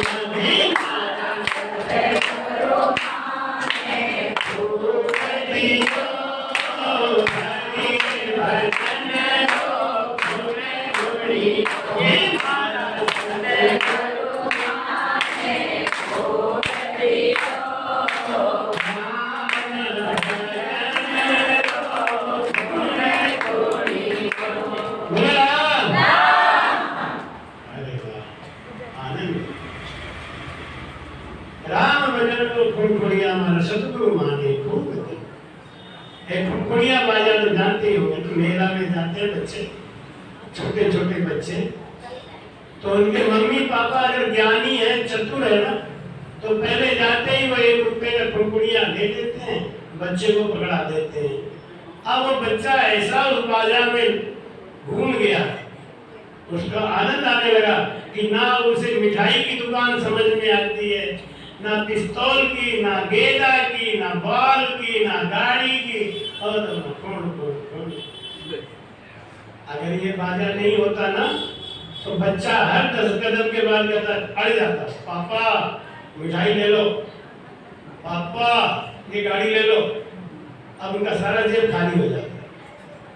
नदी मारा सतगुरु माने खूब दियो हरि भजन रो गुण गुणी नदी मारा सतगुरु माने खूब दियो राम भजन को फुनफुनिया मारा सतगुरु माने खूब दियो। एक फुनफुनिया बाजा तो जानते ही होंगे, तो मेला में जाते हैं बच्चे, छोटे छोटे बच्चे, तो उनके मम्मी पापा अगर ज्ञानी है, चतुर है ना, तो पहले जाते ही वो 1 रुपए का फुनफुनिया दे देते हैं, बच्चे को पकड़ा देते हैं। अब वो बच्चा ऐसा उस बाजार में घूम गया, उसका आनंद आने लगा कि ना उसे मिठाई की दुकान समझ में आती है, ना पिस्तौल की, ना गेंदा की, ना बॉल की, ना गाड़ी की, और अगर ये बाजार नहीं होता ना, तो बच्चा हर 10 कदम के बाद कहता अड़ जाता, पापा मिठाई ले लो, पापा ये गाड़ी ले लो। अब उनका सारा जेब खाली हो जाता।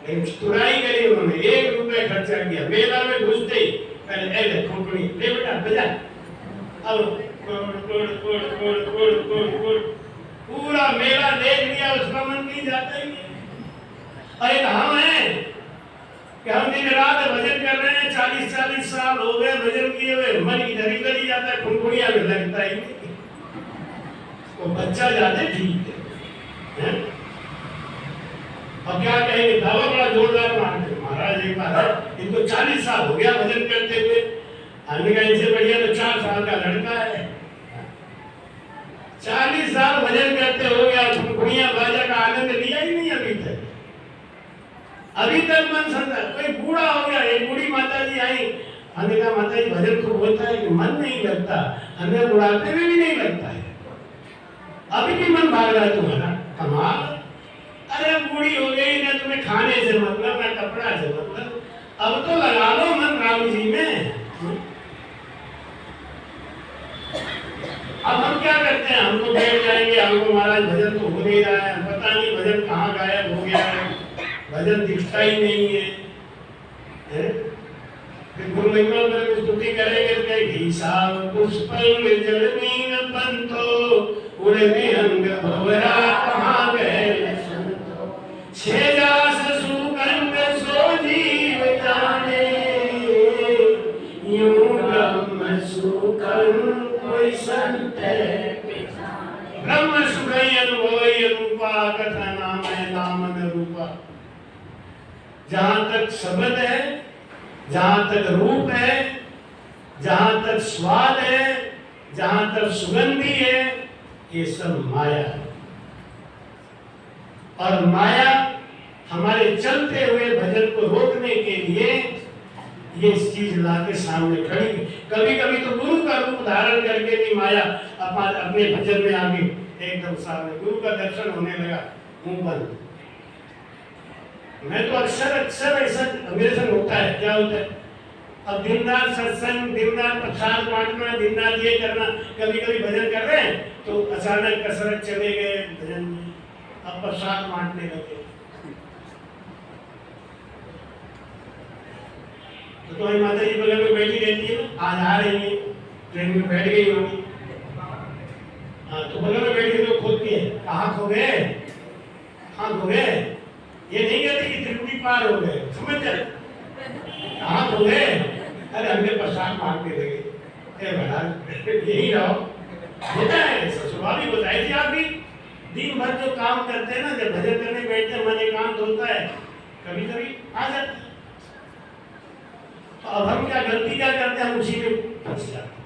लेकिन चतुराई करी उन्होंने, 1 रुपए खर्चा किया, मेला में घुसते ही पहले ले खोपड़ी ले बेटा बजा, अब पूरा मेला देख लिया, उसका मन नहीं जाता ही नहीं। अरे हम हैं कि हम दिन रात भजन कर रहे हैं, 40-40 साल हो गए भजन किए हुए, मन इधर ही जाता है, खुनखुनिया में लगता ही नहीं। वो बच्चा जाते ठीक है, अब क्या कहेंगे, दावा बड़ा जोरदार मारते महाराज। एक बार इनको 40 साल हो गया भजन करते हुए, हमने कहा इनसे बढ़िया तो 4 साल का लड़का है। 40 साल भजन करते हो गया, खुनखुनिया बाजा का आनंद लिया ही नहीं अभी तक मन समझा। कोई बूढ़ा हो गया, एक बूढ़ी माता जी आई, हमने कहा माता जी भजन खूब होता है कि मन नहीं लगता, हमें बुढ़ापे में भी नहीं लगता है, अभी भी मन भाग रहा है तुम्हारा, कमाल। अरे बूढ़ी हो गई ना, तुम्हें खाने से मतलब ना कपड़ा से मतलब, अब तो लगा लो मन राम जी में। अब हम क्या करते हैं, हम तो बैठ जाएंगे, हमको महाराज भजन तो हो नहीं रहा है, पता नहीं भजन कहाँ गायब हो गया है, भजन दिखता ही नहीं है। फिर गुरु महिमा पर स्तुति करेंगे तो घीसाव पुष्पंग जलमीन पंथो उड़े विहंग भवरा कहाँ गए संतो, छेजास सुगंध सो जीव जाने, यूं ब्रह्म सुखं कोई संत ब्रह्म सुखई अनुभवई रूपा कथा नाम है नामन रूपा। जहां तक शब्द है, जहां तक रूप है, जहां तक स्वाद है, जहां तक सुगंधी है, ये सब माया है। और माया हमारे चलते हुए भजन को रोकने के लिए ये चीज लाके सामने खड़ी। कभी कभी तो गुरु का रूप धारण करके भी माया अपने भजन में आ गई एकदम सामने। गुरु का दर्शन होने लगा, मुंह बंद। मैं तो अक्सर ऐसा मेरे संग होता है। क्या होता है, अब दिन रात सत्संग, दिन रात प्रसाद बांटना, दिन रात ये करना, कभी कभी भजन कर रहे हैं तो अचानक कसरत चले गए भजन में, अब प्रसाद बांटने लगे। तो तुम्हारी माता जी बगल में बैठी रहती है ना, आज आ रही है, ट्रेन में बैठ गई होगी। हाँ तो बगल में बैठ के लोग खोदते हैं, कहाँ खो गए, कहाँ खो गए, ये नहीं कहते कि त्रिपुटी पार हो गए, समझ जाए कहाँ खो गए, अरे हमने प्रसाद मांगते लगे महाराज यही रहो। होता है स्वाभाविक होता है कि आप भी दिन भर जो काम करते हैं ना, जब भजन करने बैठते हैं मन एकांत होता है, कभी कभी आ जाता है। तो अब हम क्या गलती क्या करते हैं, हम उसी में फंस जाते हैं।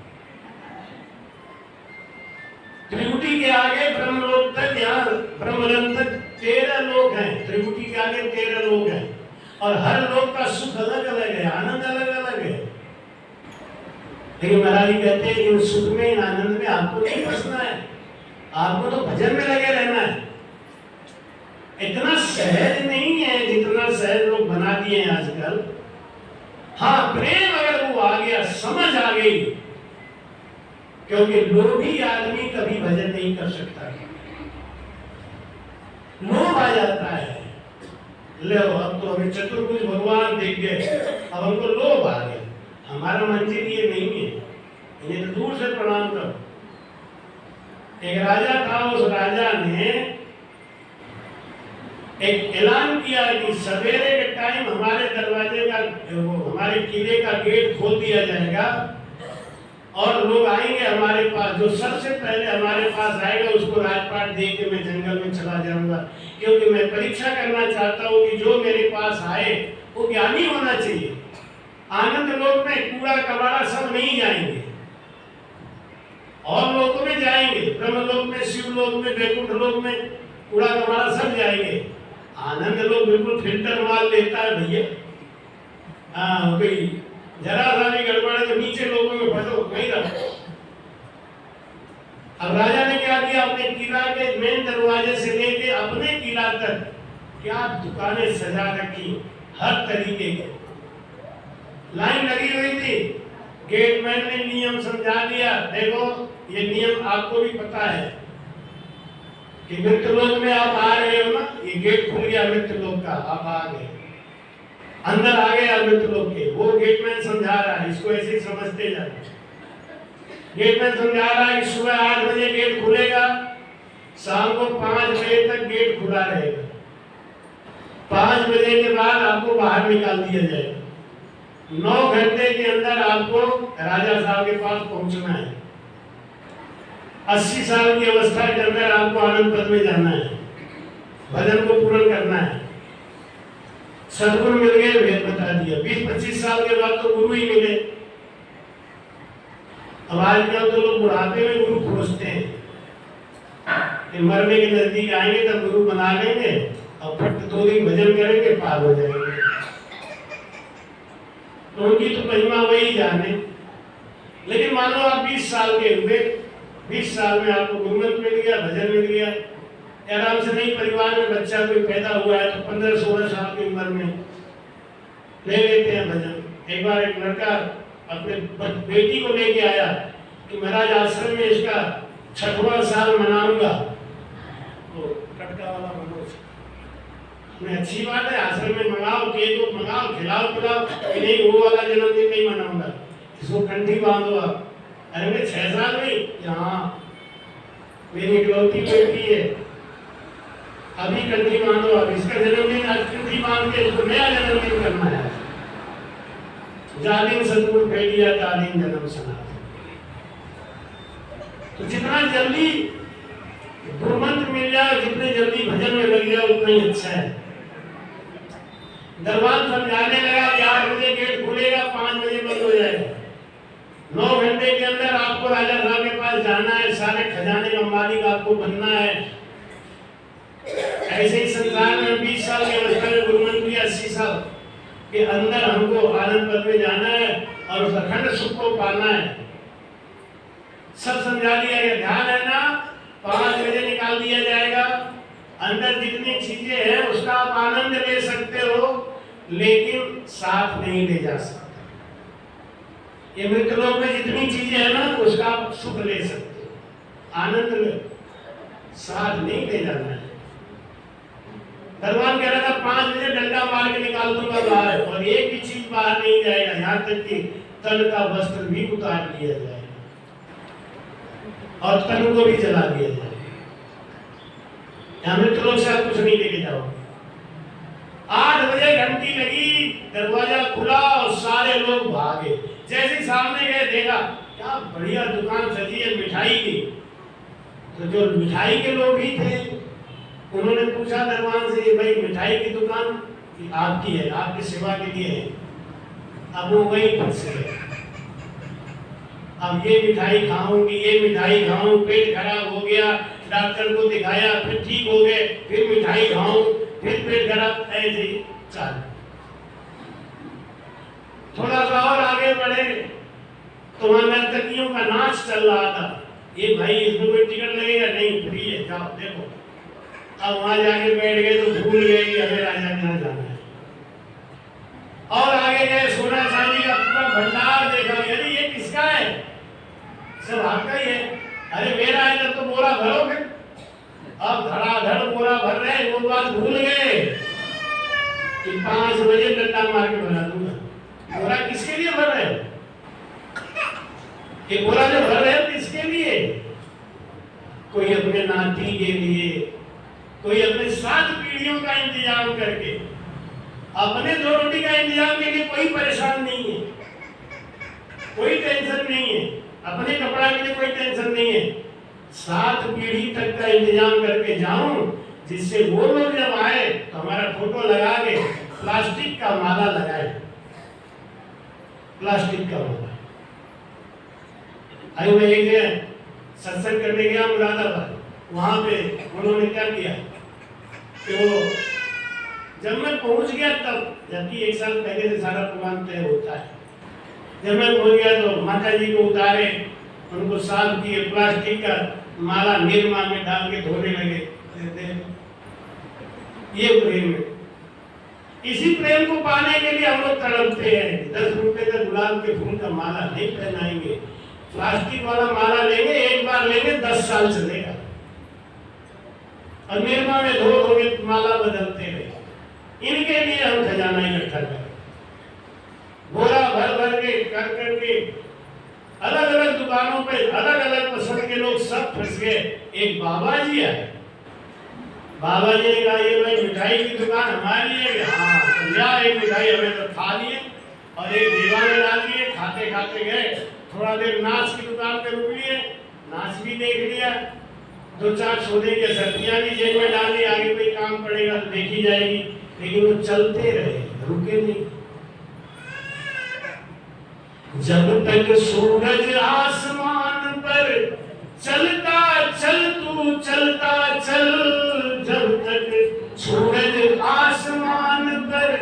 त्रिपुटी के आगे ब्रह्मलोक तक, यहाँ ब्रह्मलोक तक 13 लोक हैं, त्रिपुटी के आगे 13 लोक हैं और हर लोक का सुख अलग अलग है, आनंद अलग अलग है। लेकिन महाराज जी कहते हैं कि उस सुख में, इन आनंद में आपको नहीं फंसना है, आपको तो भजन में लगे रहना है। इतना सहज नहीं है जितना सहज लोग बना दिए हैं आजकल। हाँ प्रेम अगर वो आ गया, समझ आ गई, क्योंकि लोभी आदमी कभी भजन नहीं कर सकता, लोभ आ जाता है। लो अब तो हमें चतुर्भुज भगवान दिख गए, अब हमको लोभ आ गया, हमारा मंजिल ये नहीं है, इन्हें तो दूर से प्रणाम करो। एक राजा था, उस राजा ने एक ऐलान किया कि सवेरे के टाइम हमारे दरवाजे का, हमारे किले का गेट खोल दिया जाएगा और लोग आएंगे हमारे पास, जो सबसे पहले हमारे पास आएगा उसको राजपाट दे के मैं जंगल में चला जाऊंगा, क्योंकि मैं परीक्षा करना चाहता हूँ कि जो मेरे पास आए वो ज्ञानी होना चाहिए। आनंद लोक में कूड़ा कबाड़ा सब नहीं जाएंगे, और लोकों में जाएंगे, ब्रह्मलोक में, शिवलोक में, वैकुंठ लोक में कूड़ा कबाड़ा सब जाएंगे। आनंद लोग बिल्कुल फिल्टर माल लेता है भैया। हाँ कोई जरा सा भी गड़बड़ है तो नीचे लोगों में फंसो, नहीं रहो। अब राजा ने क्या किया, अपने किला के मेन दरवाजे से लेके अपने किला तक क्या दुकानें सजा रखी, हर तरीके की लाइन लगी हुई थी। गेटमैन ने नियम समझा दिया, देखो ये नियम आपको भी पता है कि मृत्युलोक में आप आ रहे हो ना, ये गेट खुल गया मृत्युलोक का, आप आ गए, अंदर आ गए मृत्युलोक के। वो गेटमैन समझा रहा है, इसको ऐसे समझते जाना। गेटमैन समझा रहा है कि सुबह 8 बजे गेट खुलेगा, शाम को 5 बजे तक गेट खुला रहेगा, 5 बजे के बाद आपको बाहर निकाल दिया जाएगा। 9 घंटे के अंदर आपको राजा साहब के पास पहुंचना है। 80 साल की अवस्था के अंदर आपको आनंद पद में जाना है, भजन को पूर्ण करना है। सदगुरु मिल गए, भेद बता दिया। 20-25 साल के बाद तो गुरु ही मिले। अब आजकल तो लोग बुढ़ापे में गुरु खोजते हैं कि मरने के नजदीक आएंगे तब गुरु बना लेंगे और फिर 2 दिन भजन करेंगे, पार हो जाएंगे। तो उनकी तो महिमा वही जाने। लेकिन मान लो आप 20 साल के हुए, 20 साल में आपको गुरुमत मिल गया, भजन मिल गया, आराम से नहीं, परिवार में बच्चा कोई पैदा हुआ है तो 15-16 साल की उम्र में ले लेते हैं भजन। एक बार एक लड़का अपने बेटी को लेके आया कि महाराज आश्रम में इसका 6वां साल मनाऊंगा, तो कटका वाला मनोज में अच्छी बात है, आश्रम में मंगाओ, केक मंगाओ, खिलाओ पिलाओ, नहीं वो वाला जन्मदिन नहीं मनाऊंगा, इसको कंठी बांधो आप। अरे मैं 6 साल में, हाँ मेरी इकलौती बेटी है, अभी कंठी बांधो, अब इसका जन्मदिन आज कंठी बांध के इसको नया जन्मदिन करना है। जालिम सतगुरु भेड़िया तालीम जन्म सनातन। तो जितना जल्दी गुरुमंत्र मिल जाए, जितने जल्दी भजन में लग जाए उतना ही अच्छा है। दरबार समझाने लगा कि 8 बजे गेट खुलेगा, 5 बजे बंद हो जाएगा, 9 घंटे के अंदर आपको राजा साहब के पास जाना है, सारे खजाने का मालिक आपको बनना है। ऐसे ही संसार में 20 साल की अवस्था में गुरुमंत्र की 80 साल के अंदर हमको आनंद पद में जाना है और उस अखंड सुख को पाना है। सब समझा दिया गया। ध्यान है ना, 5 बजे निकाल दिया जाएगा। अंदर जितनी चीजें हैं उसका आप आनंद ले सकते हो, लेकिन साथ नहीं ले जा सकते। ये मृतलोक में जितनी चीजें हैं ना उसका आप सुख ले सकते हो, आनंद ले, साथ नहीं ले जाना है। भगवान कह रहा था 5 बजे डंडा मार के निकाल दूंगा बाहर, और एक भी चीज बाहर नहीं जाएगा, यहाँ तक कि तन का वस्त्र भी उतार लिया जाएगा। और तन को भी जला दिया जाए। यहाँ मित्रों से आप कुछ नहीं लेके जाओ। 8 बजे घंटी लगी, दरवाजा खुला और सारे लोग भागे। जैसे ही सामने गए देखा क्या बढ़िया दुकान सजी है मिठाई की। तो जो मिठाई के लोग ही थे उन्होंने पूछा दरबान से, भाई मिठाई की दुकान आपकी है, आपकी सेवा के लिए है। अब वो वही फंस गए। अब ये मिठाई खाऊंगी, ये मिठाई खाऊं, पेट खराब हो गया, डॉक्टर को दिखाया, फिर ठीक हो गए, फिर मिठाई खाऊं, फिर पेट खराब, ऐसे चल। थोड़ा सा और आगे बढ़े तो वहां नर्तकियों का नाच चल रहा था। ये भाई इसमें कोई टिकट लगेगा? नहीं, फ्री है, जाओ देखो। अब वहां जाके बैठ गए तो भूल गए कि हमें राजा के यहाँ जाना है। और आगे गए, सोना चांदी का पूरा भंडार देखा। अरे ये किसका है? सब आपका ही है। अरे मेरा है जब तो बोरा भरो। फिर अब धड़ाधड़ बोरा भर रहे हैं। वो बात भूल गए कि 5 बजे डंडा मार के भरा दूंगा। बोरा किसके लिए भर रहे हो? ये बोरा जो भर रहे हो किसके लिए? कोई अपने नाती के लिए, कोई अपने 7 पीढ़ियों का इंतजाम करके, अपने 2 रोटी का इंतजाम के लिए कोई परेशान नहीं है, कोई टेंशन नहीं है। अपने कपड़ा के लिए कोई टेंशन नहीं है। 7 पीढ़ी तक का इंतजाम करके जाऊं, जिससे वो लोग जब आए तो हमारा फोटो लगा के प्लास्टिक का माला लगाए। प्लास्टिक का माला। आई मैं एक जगह सत्संग करने गया मुरादाबाद। वहां पे उन्होंने क्या किया कि वो जब मैं पहुंच गया तब, जबकि 1 साल पहले से सारा प्रोग्राम तय होता है, जब मैं पहुंच गया तो माता जी को उतारे, उनको साफ किए, प्लास्टिक का माला निर्मा में डाल के धोने लगे। ये प्रेम है। इसी प्रेम को पाने के लिए हम लोग तड़पते हैं। 10 रुपए का गुलाब के फूल का माला नहीं पहनाएंगे, प्लास्टिक वाला माला लेंगे, एक बार लेंगे 10 साल चलेगा। और निर्मा में धो धो के माला बदलते रहे। इनके लिए हम खजाना इकट्ठा करें, बोरा भर भर के कर करके। अलग अलग दुकानों पे अलग अलग पसंद के लोग सब फंस गए। एक बाबा जी आए। बाबा जी ने कहा, ये भाई मिठाई की दुकान हमारी है? हाँ, तो एक मिठाई हमें तो खा लिए और एक दीवा में डाल दिए। खाते खाते गए, थोड़ा देर नाच की दुकान पे रुक लिए, नाच भी देख लिया, 2-4 सोने की सब्जियां भी जेब में डाल ली। आगे कोई काम पड़ेगा तो देखी जाएगी। लेकिन वो चलते रहे, रुके नहीं। जब तक सूरज आसमान पर चलता चल, तू चलता चल। जब तक सूरज आसमान पर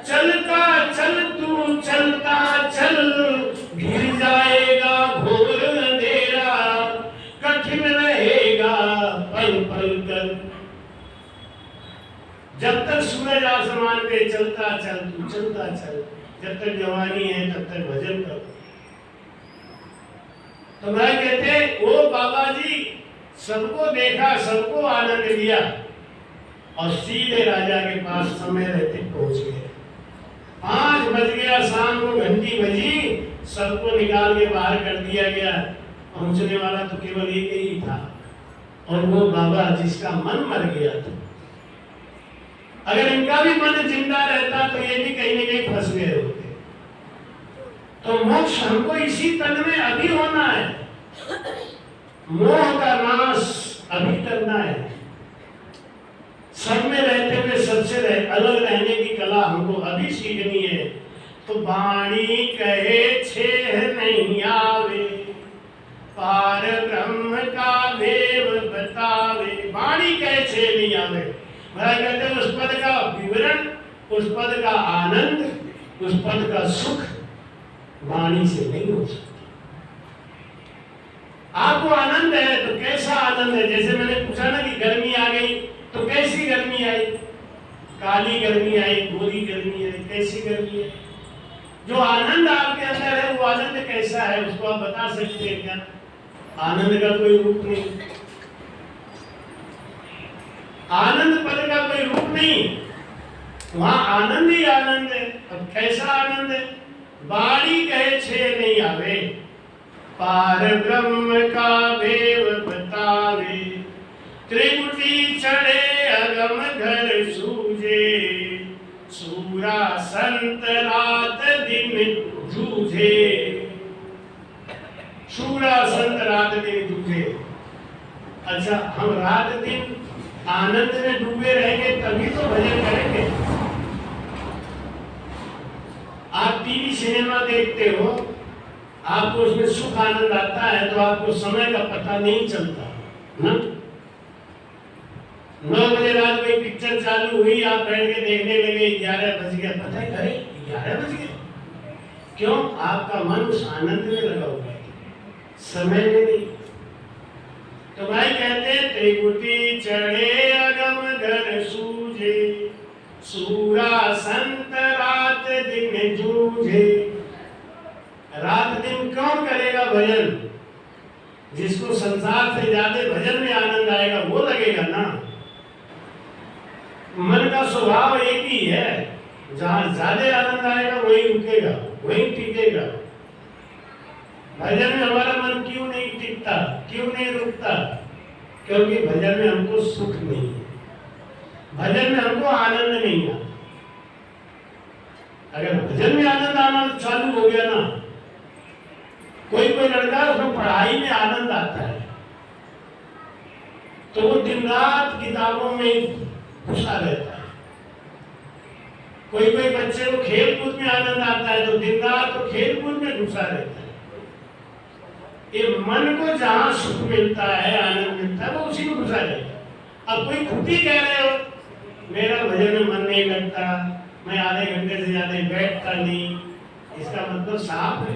चलता चल, तू चलता चल। घिर जाएगा घोर अंधेरा, कठिन रहेगा पल पल कर। जब तक सूरज आसमान पे चलता चल, तू चलता चल। जब तक जवानी है तब तक भजन करो। तो भाई कहते वो बाबा जी सबको देखा, सबको आनंद लिया और सीधे राजा के पास समय रहते पहुंच गए। 5 बज गया, शाम को घंटी बजी, सबको निकाल के बाहर कर दिया गया। पहुंचने वाला तो केवल एक ही था, और वो बाबा जिसका मन मर गया था। अगर इनका भी मन जिंदा रहता तो ये भी कहीं न कहीं फंस गए होते। तो मोक्ष हमको इसी तन में अभी होना है। मोह का नाश अभी करना है। सब में रहते हुए सबसे अलग रहने की कला हमको अभी सीखनी है। तो वाणी कहे छेह नहीं आवे, पार ब्रह्म का देव बतावे। वाणी कहे छेह नहीं आवे। महाराज कहते हैं उस पद का विवरण, उस पद का आनंद, उस पद का सुख वाणी से नहीं हो सकता। आपको आनंद है तो कैसा आनंद है? जैसे मैंने पूछा ना कि गर्मी आ गई तो कैसी गर्मी आई? काली गर्मी आई, गोरी गर्मी आई, कैसी गर्मी है? जो आनंद आपके अंदर है वो आनंद कैसा है, उसको आप बता सकते हैं क्या? आनंद का कोई रूप नहीं, आनंद पद का कोई रूप नहीं, वहां आनंद ही आनंद है। अब कैसा आनंद है? बाड़ी कहे छे नहीं आवे, पार ब्रह्म का भेद बतावे, त्रिपुटी चढ़े अगम घर सूझे, सूरा संत रात दिन जूझे, सूरा संत रात दिन जूझे। अच्छा, हम रात दिन आनंद में डूबे रहेंगे तभी तो भजन करेंगे। आप टीवी सिनेमा देखते हो, आपको उसमें सुख आनंद आता है तो आपको समय का पता नहीं चलता ना। 9 बजे रात को एक पिक्चर चालू हुई, आप बैठ के देखने लगे, 11 बज गया, पता है अरे 11 बज गए। क्यों? आपका मन उस आनंद में लगा हुआ है, समय में नहीं। तो भाई कहते हैं त्रिकुटी चढ़े अगम घर सूझे, सूरा संत रात दिन जूझे। रात दिन कौन करेगा भजन? जिसको संसार से ज्यादा भजन में आनंद आएगा वो लगेगा ना। मन का स्वभाव एक ही है, जहां ज्यादा आनंद आएगा वही रुकेगा, वही टिकेगा। भजन में हमारा मन क्यों नहीं टिकता, क्यों नहीं रुकता? क्योंकि भजन में हमको सुख नहीं है, भजन में हमको आनंद नहीं आता। अगर भजन में आनंद आना चालू हो गया ना, कोई लड़का उसको पढ़ाई में आनंद आता है तो वो दिन रात किताबों में घुसा रहता है। कोई बच्चे को खेल कूद में आनंद आता है तो दिन रात तो खेल कूद में घुसा रहता है। ये मन को जहां सुख मिलता है, आनंद मिलता है, वो उसी में घुसा रहता है। अब कोई खुद ही कह रहे हो मेरा भजन में मन नहीं लगता, मैं आधे घंटे से ज्यादा बैठता नहीं, इसका मतलब साफ है।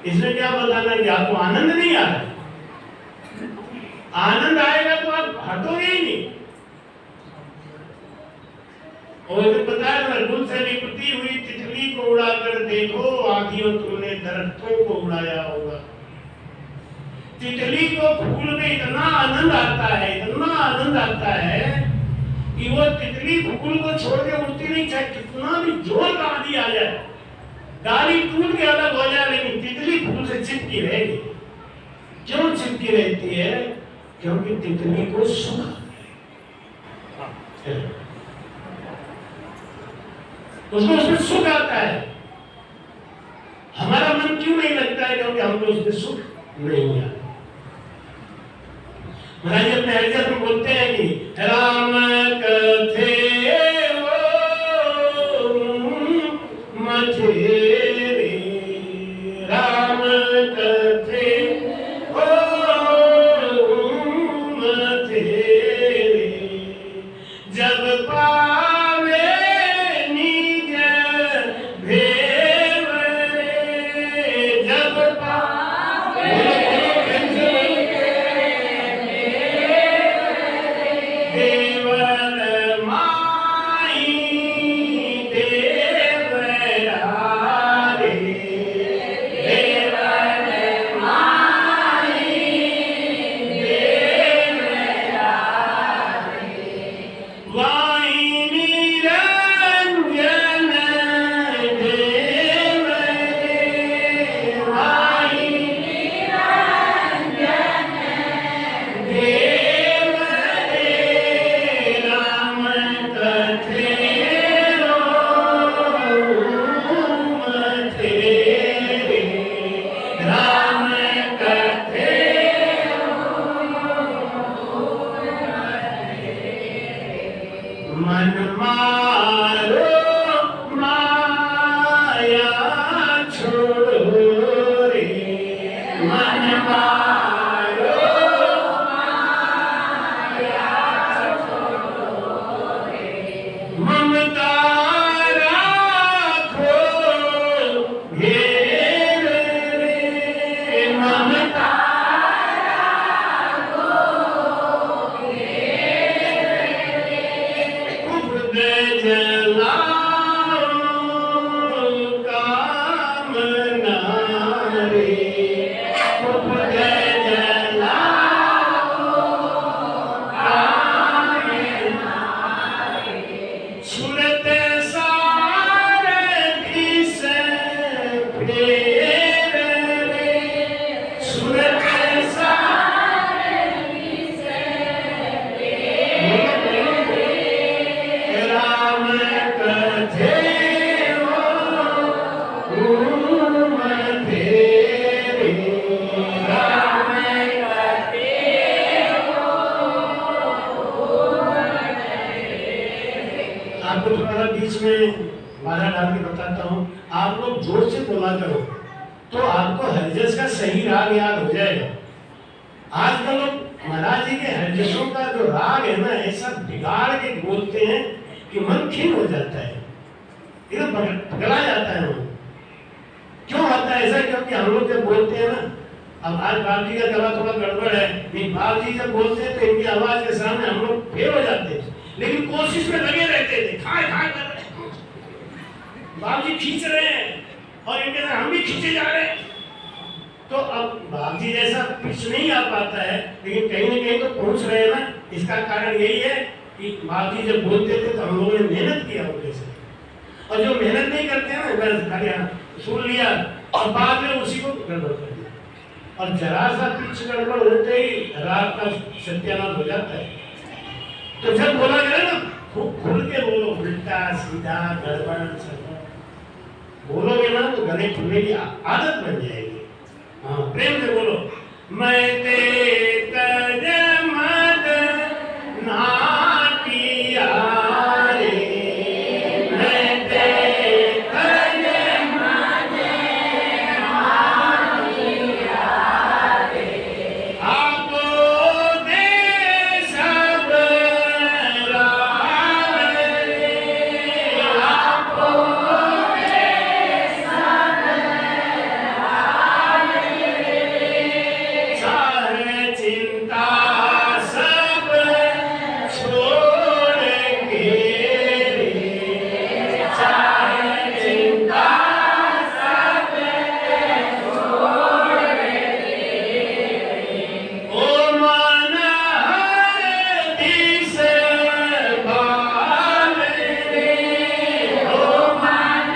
इसमें क्या बताना कि आपको आनंद नहीं आ रहा। आनंद आएगा तो आप हटोगे ही नहीं। और तो पता है ना, गुल से लिपटी हुई तितली को उड़ाकर देखो, आंधियों तुमने दरख्तों को उड़ाया होगा। तितली को फूल में इतना आनंद आता है, इतना आनंद आता है कि वो तितली फूल को छोड़ के उड़ती नहीं, चाहे कितना भी जोर का आंधी आ जाए, डाली टूट के अलग हो जाए, लेकिन तितली फूल से चिपकी रहेगी। क्यों चिपकी रहती है? क्योंकि तितली को सुख, उसमें सुख आता है। हमारा मन क्यों नहीं लगता है? क्योंकि हमको उसमें सुख नहीं आता। महाराज अपने हरिजन में बोलते हैं कि राम कथे मथे राम कथे मथे जब पावे निज भेव रे, जब पावे देवर माई देवरा रे, देवर माई देवरा रे, वाई निरंजन देव रे, वाई निरंजन देव रे, राम कथे मथे रे, राम कथे मन मारो माया छोड़ो रे, मन मारो ममता राखो घेर रे, ममता खुद जलाओ कामना रे, खुद आपको थोड़ा बीच में बाधा डाल के बताता हूँ, आप लोग जोर से बोला करो तो आपको हरिजस का सही राग याद हो जाएगा। आजकल लोग महाराज जी के हरिजसों का जो राग है ना, ऐसा बिगाड़ के बोलते हैं कि मन खिन्न हो जाता है, एकदम पगला जाता है मन। क्यों होता है ऐसा? क्योंकि हम लोग जब बोलते हैं ना, अब आज बाप जी का गला थोड़ा गड़बड़ है, नहीं बाप जी जब बोलते हैं तो इनकी आवाज के सामने हम लोग फेल हो जाते हैं, लेकिन कोशिश में लगे रहते थे, खाए खाए कर रहे बाप जी खींच रहे हैं और इनके साथ हम भी खींचे जा रहे हैं। तो अब बाप जी जैसा कुछ नहीं आ पाता है, लेकिन कहीं ना कहीं तो पहुंच रहे हैं ना। इसका कारण यही है कि बाप जी जब बोलते थे तो हम लोगों ने मेहनत किया उनके से, और जो मेहनत नहीं करते हैं ना, बस खाली सुन लिया और बाद में उसी को गड़बड़ कर दिया, और जरा सा पिच गड़बड़ होते ही राग का सत्यानाश हो जाता है। तो जब बोला गया ना, खूब खुल के बोलो, उल्टा सीधा गड़बड़ सड़बड़ बोलोगे ना तो गले खुलने की आदत बन जाएगी। हाँ, प्रेम से बोलो, मैं ते तज मद नाटिया रे, मैं ते तज मद नाटिया रे, आपो दे सब राग रे, आपो चिंता सब छोड़ के रे, चाहे चिंता सब छोड़ के, ओ मन हर दिस बाल रे, ओ मन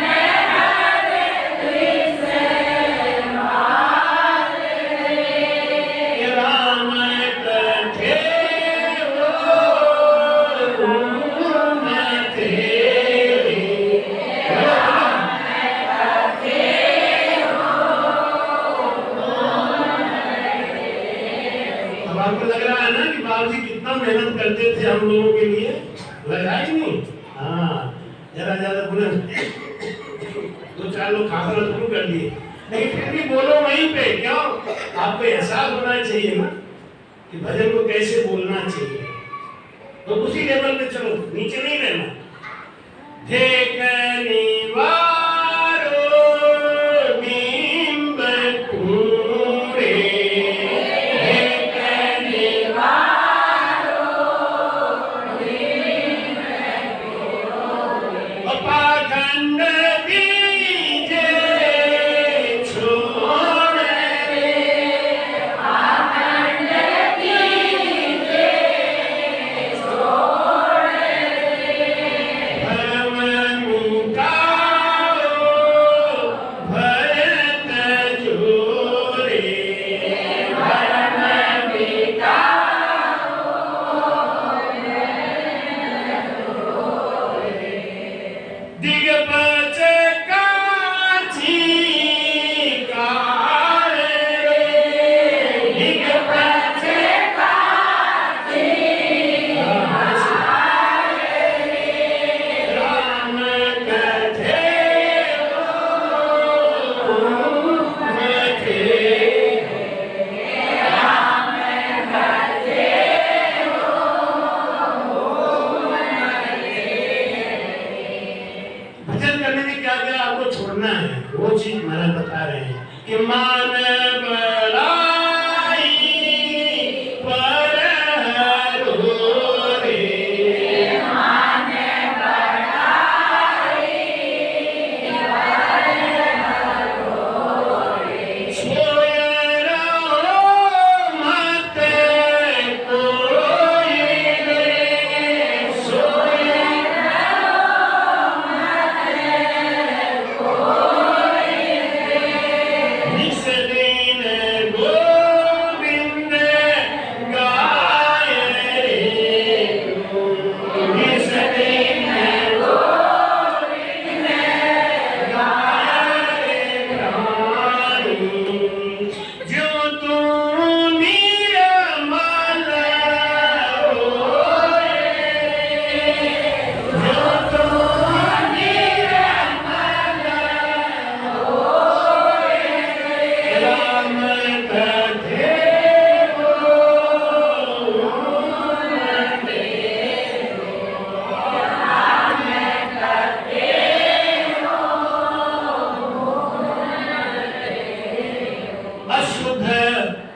हर दिस बाल रे, राम कथे वो गुण तेरे, राम कथे वो गुण तेरे। अब आपको लग रहा है ना कि बाबू जी कितना मेहनत करते थे हम लोगों के लिए, लग रहा ही नहीं? हाँ, जरा ज्यादा बुलंद दो चार लोग खाना शुरू कर दिए, लेकिन फिर भी बोलो वहीं पे। क्यों? आपको एहसास होना चाहिए ना कि भजन को कैसे बोलना चाहिए, तो उसी लेवल पे चलो, नीचे नहीं रहना। देखनी वारो बिंब पूरे, देखनी वारो बिंब पूरे, पाखंड बीजे छोड़ रे, पाखंड बीजे छोड़ रे, भ्रम मिटा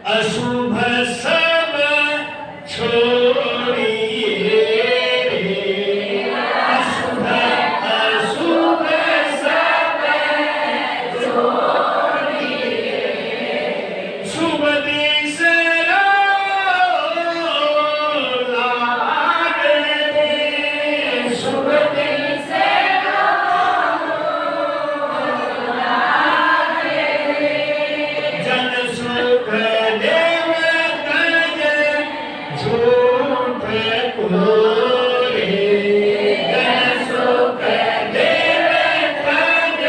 अशुभ सब छोड़िए अशुभ अशुभ सब छोड़िए शुभ दिश लागे शुभ दिश जन सुख देव तज झूठ कोरे जन सुख देव तज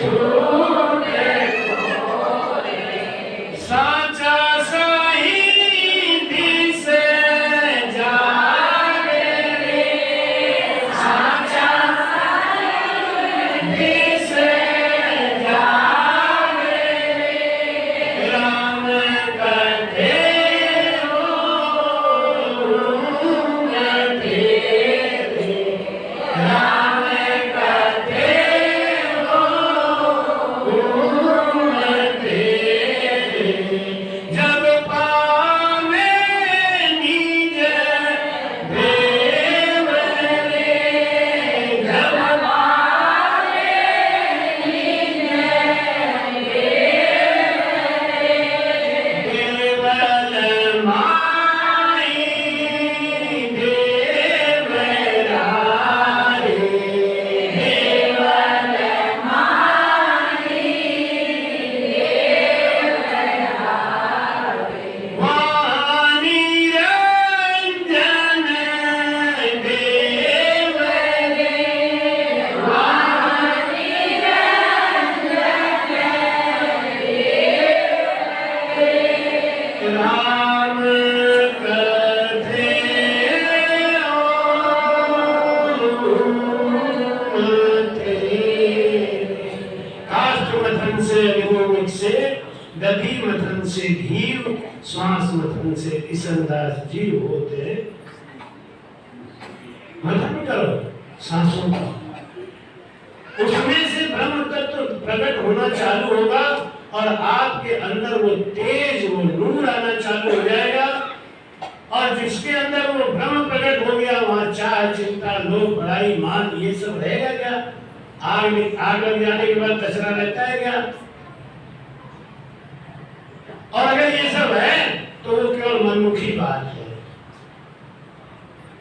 झूठ कोरे साचा सही दिस जागे साचा दिस जागे राम कथे हो कथे राम कथे हो कथे जब पावे निज देव रे जब पावे निज देवल माई देवरारे देवल माई वाणी रंजन देव रे वाणी राम कथे काष्ठ मथन से अभिमोहित से दधी मथन से घीव श्वास मथन से किशनदास जीव होते मथन करो सांसों का उसमें से ब्रह्म तत्व प्रकट होना चालू होगा और आपके अंदर वो तेज वो नूर आना चालू हो जाएगा और जिसके अंदर वो ब्रह्म प्रकट हो गया वहां चाह चिंता लोभ बड़ाई मान ये सब रहेगा क्या आग लग जाने के बाद कचरा रहता है क्या और अगर ये सब है तो वो केवल मनमुखी बात है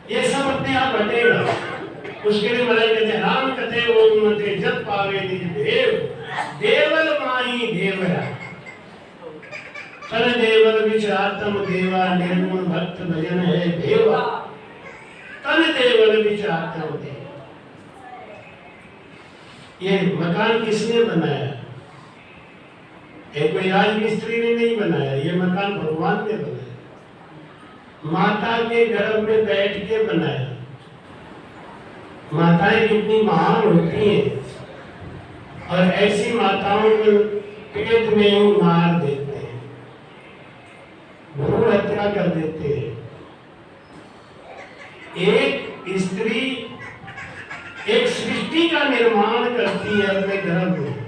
ये सब अपने आप हटेगा उसके लिए महाराज कहते हैं राम कथे ओम मते जब पावे निज देव देवल माही देवरा तन देवल विचारतम देवा निर्गुण भक्त भजन है देवा तन देवल विचारतम देवा ये मकान किसने बनाया कोई राजमिस्त्री ने नहीं बनाया ये मकान भगवान ने बनाया माता के गर्भ में बैठ के बनाया माताएं कितनी महान होती हैं और ऐसी माताओं को पेट में ही मार देते हैं भ्रूण हत्या कर देते हैं एक स्त्री एक सृष्टि का निर्माण करती है अपने गर्भ में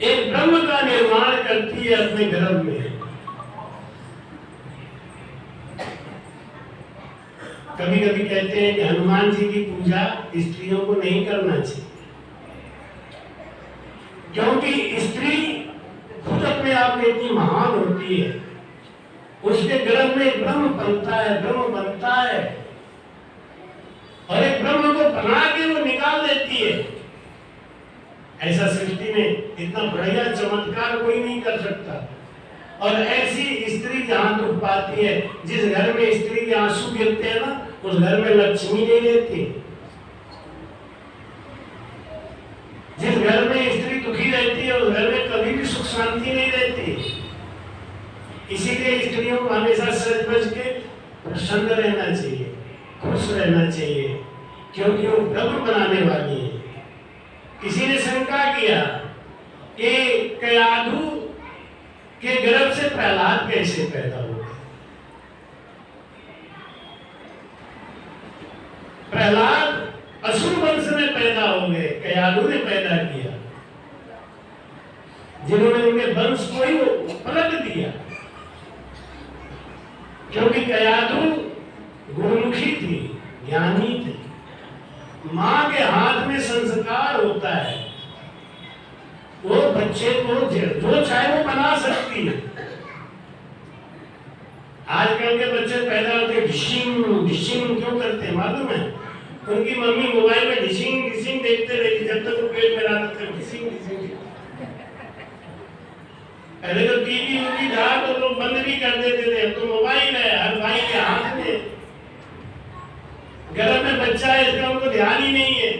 एक ब्रह्म का निर्माण करती है अपने गर्भ में कभी कभी कहते हैं कि हनुमान जी की पूजा स्त्रियों को नहीं करना चाहिए क्योंकि स्त्री खुद अपने आप में इतनी महान होती है उसके गर्भ में ब्रह्म बनता है और एक ब्रह्म को बना के वो निकाल देती है ऐसा सृष्टि में इतना बढ़िया चमत्कार कोई नहीं कर सकता और ऐसी स्त्री जहां दुख पाती है जिस घर में स्त्री के आंसू गिरते हैं ना उस घर में लक्ष्मी नहीं रहती जिस घर में स्त्री दुखी रहती है उस घर में कभी भी सुख शांति नहीं रहती इसीलिए स्त्रियों को हमेशा सज बज के प्रसन्न रहना चाहिए खुश रहना चाहिए क्योंकि वो ब्रह्म बनाने वाली है किसी ने शंका किया कि कयाधु के गर्भ से प्रहलाद कैसे पैदा हुआ प्रहलाद असुर वंश में पैदा हो गए कयाधु ने पैदा किया जिन्होंने उनके वंश को कयाधु गुरुमुखी थी, ज्ञानी थी। माँ के हाथ में संस्कार होता है, वो बच्चे को जो चाहे वो बना सकती है। आजकल के बच्चे पैदा होते डिशिंग डिशिंग क्यों करते हैं मालूम है? उनकी मम्मी मोबाइल में डिशिंग डिशिंग देखते रहती, जब तक वो पेट में रहते थे डिशिंग डिशिंग। पहले तो टीवी उनकी था तो लोग बंद भी कर देते थे, अब तो मोबाइल है हर भाई के हाथ में। घर में बच्चा है इसका उनको ध्यान ही नहीं है,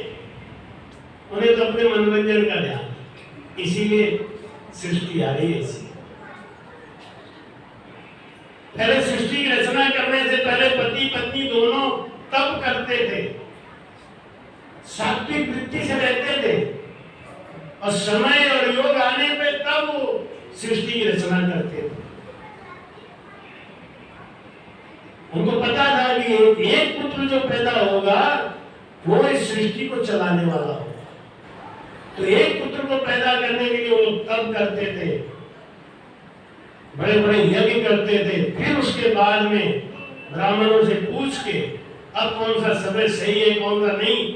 उन्हें तो अपने मनोरंजन का ध्यान, इसीलिए सृष्टि आ रही है ऐसी। पहले सृष्टि की रचना करने से पहले पति पत्नी दोनों तप करते थे, सात्विक वृत्ति से रहते थे, और समय और योग आने पे तब वो सृष्टि की रचना करते थे। उनको पता था कि एक पुत्र जो पैदा होगा वो इस सृष्टि को चलाने वाला होगा, तो एक पुत्र को पैदा करने के लिए वो तप करते थे, बड़े बड़े यज्ञ करते थे। फिर उसके बाद में ब्राह्मणों से पूछ के अब कौन सा समय सही है कौन सा नहीं।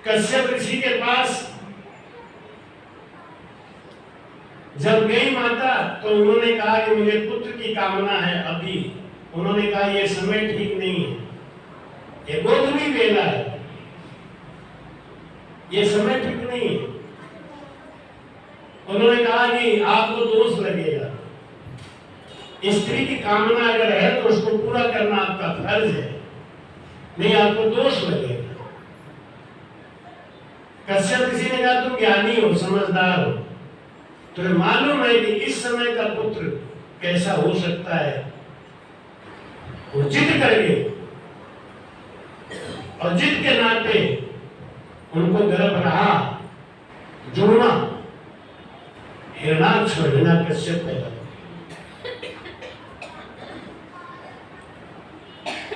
कश्यप ऋषि के पास जब गई माता तो उन्होंने कहा कि मुझे पुत्र की कामना है अभी। उन्होंने कहा ये समय ठीक नहीं है, ये गोधूली वेला है, ये समय ठीक नहीं है। उन्होंने कहा कि आपको दोष लगेगा, स्त्री की कामना अगर है तो उसको पूरा करना आपका फर्ज है, नहीं आपको दोष लगेगा। कश्यप ऋषि ने कहा तुम ज्ञानी हो समझदार हो, तुम्हें मालूम है कि इस समय का पुत्र कैसा हो सकता है। वो जिद करके और जिद के नाते उनको गर्भ रहा जुड़ना, हिरणाक्ष और हिरण्यकश्यप पैदा।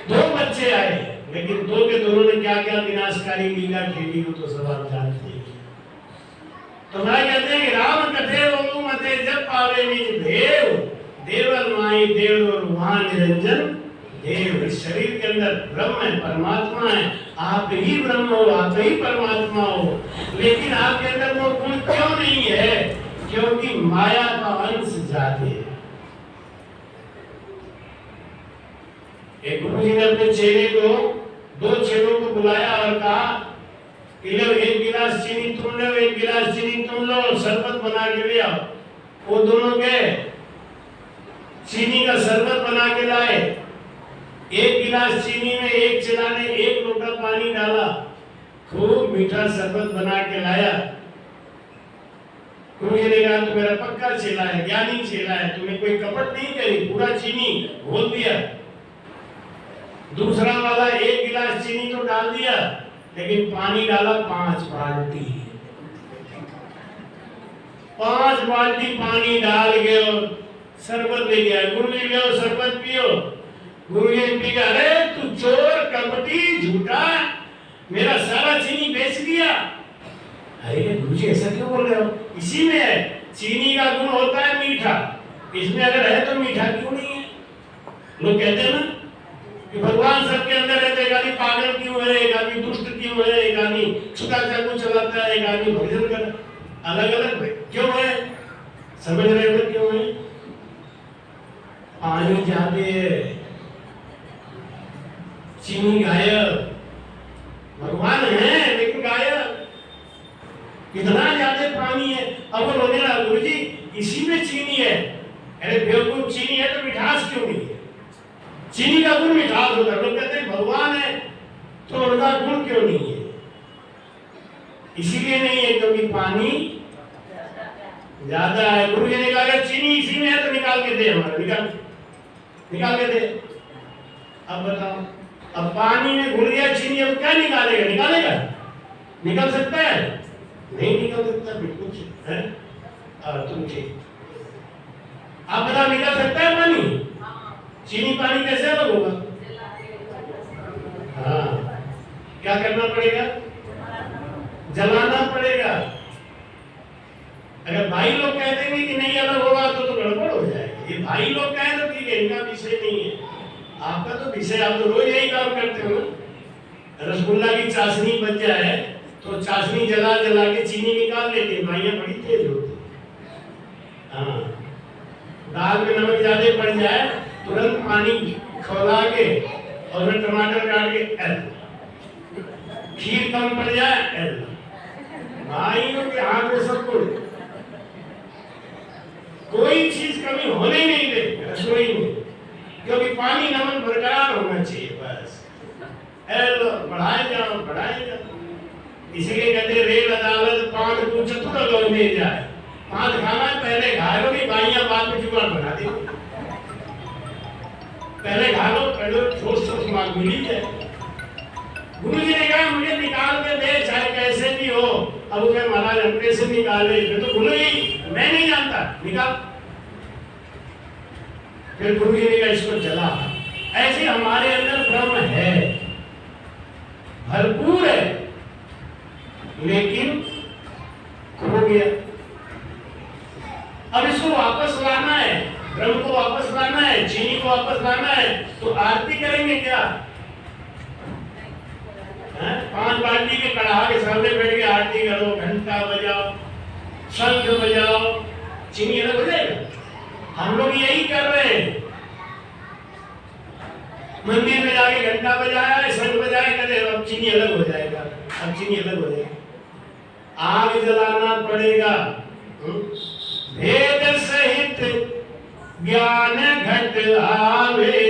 दो बच्चे आए, लेकिन दो के दोनों ने क्या क्या विनाशकारी लीला खेली हो तो सब आप जानते हैं। तो मैं कहते हैं कि राम कथे वो मते जब पावे निज देव, देवल माई देव और वहां निरंजन देव। इस शरीर के अंदर ब्रह्म है, परमात्मा है, आप ही ब्रह्म हो, आप ही परमात्मा हो, लेकिन आपके अंदर वो गुण क्यों नहीं है? क्योंकि माया का अंश ज्यादा है। एक गुरु जी ने अपने चेले को, दो चेलों को बुलाया और कहा कि लो एक गिलास चीनी तुम लो, एक गिलास चीनी तुम लो, शरबत बना के ले आओ। वो दोनों गए, चीनी का शरबत बना के लाए। एक गिलास चीनी में एक चेला ने एक लोटा पानी डाला, खूब मीठा शरबत बना के लाया। गुरु जी ने कहा तो मेरा पक्का चेला है, ज्ञानी चेला है, तुम्हें कोई कपट नहीं करी, पूरा चीनी घोल दिया। दूसरा वाला एक गिलास चीनी तो डाल दिया, लेकिन पानी डाला 5 बाल्टी। 5 बाल्टी पानी डाल के और शरबत ले गया। गुरु जी लो शरबत पियो। गुरु जी पी गया, अरे तू चोर कपटी झूठा, मेरा सारा चीनी बेच दिया। अरे गुरु जी ऐसा क्यों बोल रहे हो? इसी में है, चीनी का गुण होता है मीठा, इसमें अगर है तो मीठा क्यों नहीं है? लोग कहते हैं ना कि भगवान सबके अंदर रहते, एक आदमी पागल क्यों है, एक आदमी दुष्ट क्यों है, एक आदमी छुटा चाकू चलाता है, एक आदमी भजन कर, अलग अलग क्यों है? समझ रहे हो क्यों है? पानी ज्यादा है, चीनी गायब। भगवान है लेकिन गायब, कितना ज्यादा पानी है। अब वो बोले ना गुरु जी इसी में चीनी है। अरे बेवकूफ, चीनी है तो मिठास क्यों नहीं है? चीनी का गुण मिठास होता है। लोग कहते हैं भगवान है तो उनका गुण क्यों नहीं है? इसीलिए नहीं है क्योंकि पानी ज्यादा है। गुरु जी ने कहा अगर चीनी इसी में है तो निकाल के दे, हमारा निकाल के दे। अब बताओ, अब पानी में घुल गया चीनी, अब क्या निकालेगा? निकाल सकता है? नहीं निकाल सकता, बिल्कुल है। तुम ठीक, आप बताओ निकाल सकता है पानी? चीनी पानी कैसे अलग होगा? हाँ, क्या करना पड़ेगा? जलाना पड़ेगा। अगर भाई लोग कह देंगे कि नहीं अलग होगा तो गड़बड़ हो जाएगी। ये भाई लोग कहें तो ठीक है, इनका विषय नहीं है, आपका तो विषय, आप तो रोज यही काम करते हो ना। रसगुल्ला की चाशनी बच जाए तो चाशनी जला जला के चीनी निकाल लेते हैं, भाइयां बड़ी तेज होती है। हाँ, दाल में नमक ज्यादा पड़ जाए तुरंत पानी खौला के और फिर टमाटर काट के ऐड, खीर कम पड़ जाए ऐड, भाइयों के हाथ में सब कुछ, कोई चीज कमी होने ही नहीं दे रसोई में, क्योंकि पानी नमक बरकरार होना चाहिए बस। बढ़ाए जाओ बढ़ाए जाओ, इसीलिए कहते रेल अदालत पांच को चतुर लोग ले जाए, पांच खाना पहले खा लो, नहीं भाइयां बाद में जुगाड़ बना दी, पहले खा लो, पहले ठोस ठोस मांग मिली जाए। गुरु जी ने कहा मुझे निकाल के दे चाहे कैसे भी हो। अब मैं महाराज हम कैसे निकाले, फिर तो गुरु जी मैं नहीं जानता, निकाल। फिर गुरु जी ने कहा इसको जला। ऐसे हमारे अंदर ब्रह्म है, भरपूर है, लेकिन खो गया। अब इसको वापस लाना है, ब्रह्म को वापस लाना है, चीनी को वापस लाना है, तो आरती करेंगे क्या? 5 बाल्टी के कड़ाहा के सामने बैठ के आरती करो, घंटा बजाओ, शंख बजाओ, चीनी अलग हो जाएगा। हम लोग यही कर रहे हैं, मंदिर में जाके घंटा बजाया, शंख बजाया, कहते अब चीनी अलग हो जाएगा, अब चीनी अलग हो जाएगा। आग जलाना पड़ेगा, भेद सहित ज्ञान घट आवे,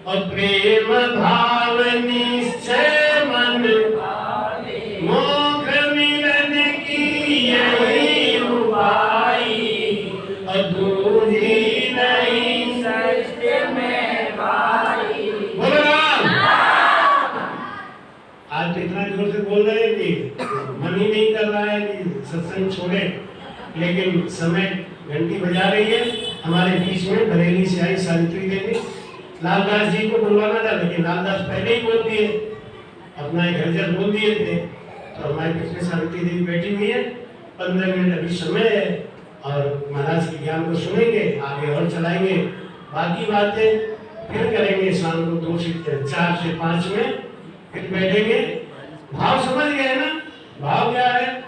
और प्रेम भाव निश्चय मन भावे, मोक्ष मिलन की यही उपाय, और दूरी नहीं सत्य में भाई। बोलो राम। आज इतना जोर से बोल रहे हैं कि मन ही नहीं कर रहा है कि सत्संग छोड़े, लेकिन समय घंटी बजा रही है। हमारे बीच में बरेली से आई सावित्री देवी, लालदास जी को बुलवाना था, लेकिन लालदास पहले ही बोल दिए, अपना एक हरिजन बोल दिए थे, तो हमारे बीच में सावित्री देवी बैठी हुई है। 15 मिनट अभी समय है और महाराज के ज्ञान को सुनेंगे, आगे और चलाएंगे, बाकी बातें फिर करेंगे शाम को 2 से 4 से 5 में, फिर बैठेंगे। भाव समझ गए ना? भाव क्या है?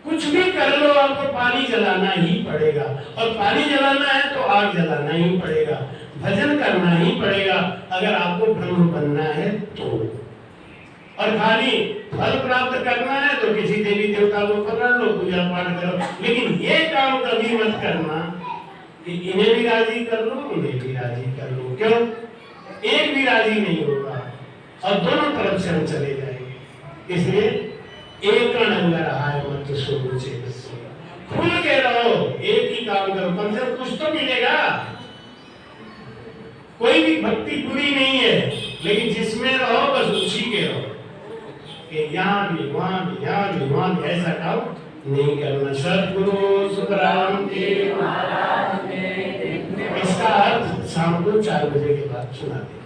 कुछ भी कर लो आपको पानी जलाना ही पड़ेगा, और पानी जलाना है तो आग जलाना ही पड़ेगा, भजन करना ही पड़ेगा अगर आपको ब्रह्म बनना है तो। और खाली फल प्राप्त करना है तो किसी देवी देवता को पकड़ लो, पूजा पाठ करो, लेकिन ये काम कभी मत करना कि इन्हें भी राजी कर लो, उन्हें भी राजी कर लो। क्यों? एक भी राजी नहीं होगा और दोनों तरफ से हम चले जाएंगे। इसलिए एक अंग रहा है मत सोचे, खुल के रहो, एक ही काम करो, कम से कम कुछ तो मिलेगा। कोई भी भक्ति बुरी नहीं है, लेकिन जिसमें रहो बस उसी के रहो, कि यहाँ भी वहाँ भी यहाँ भी वहाँ भी ऐसा काम नहीं करना। सतगुरु सुखराम देव महाराज ने इसका अर्थ शाम को 4 बजे के बाद सुना दे।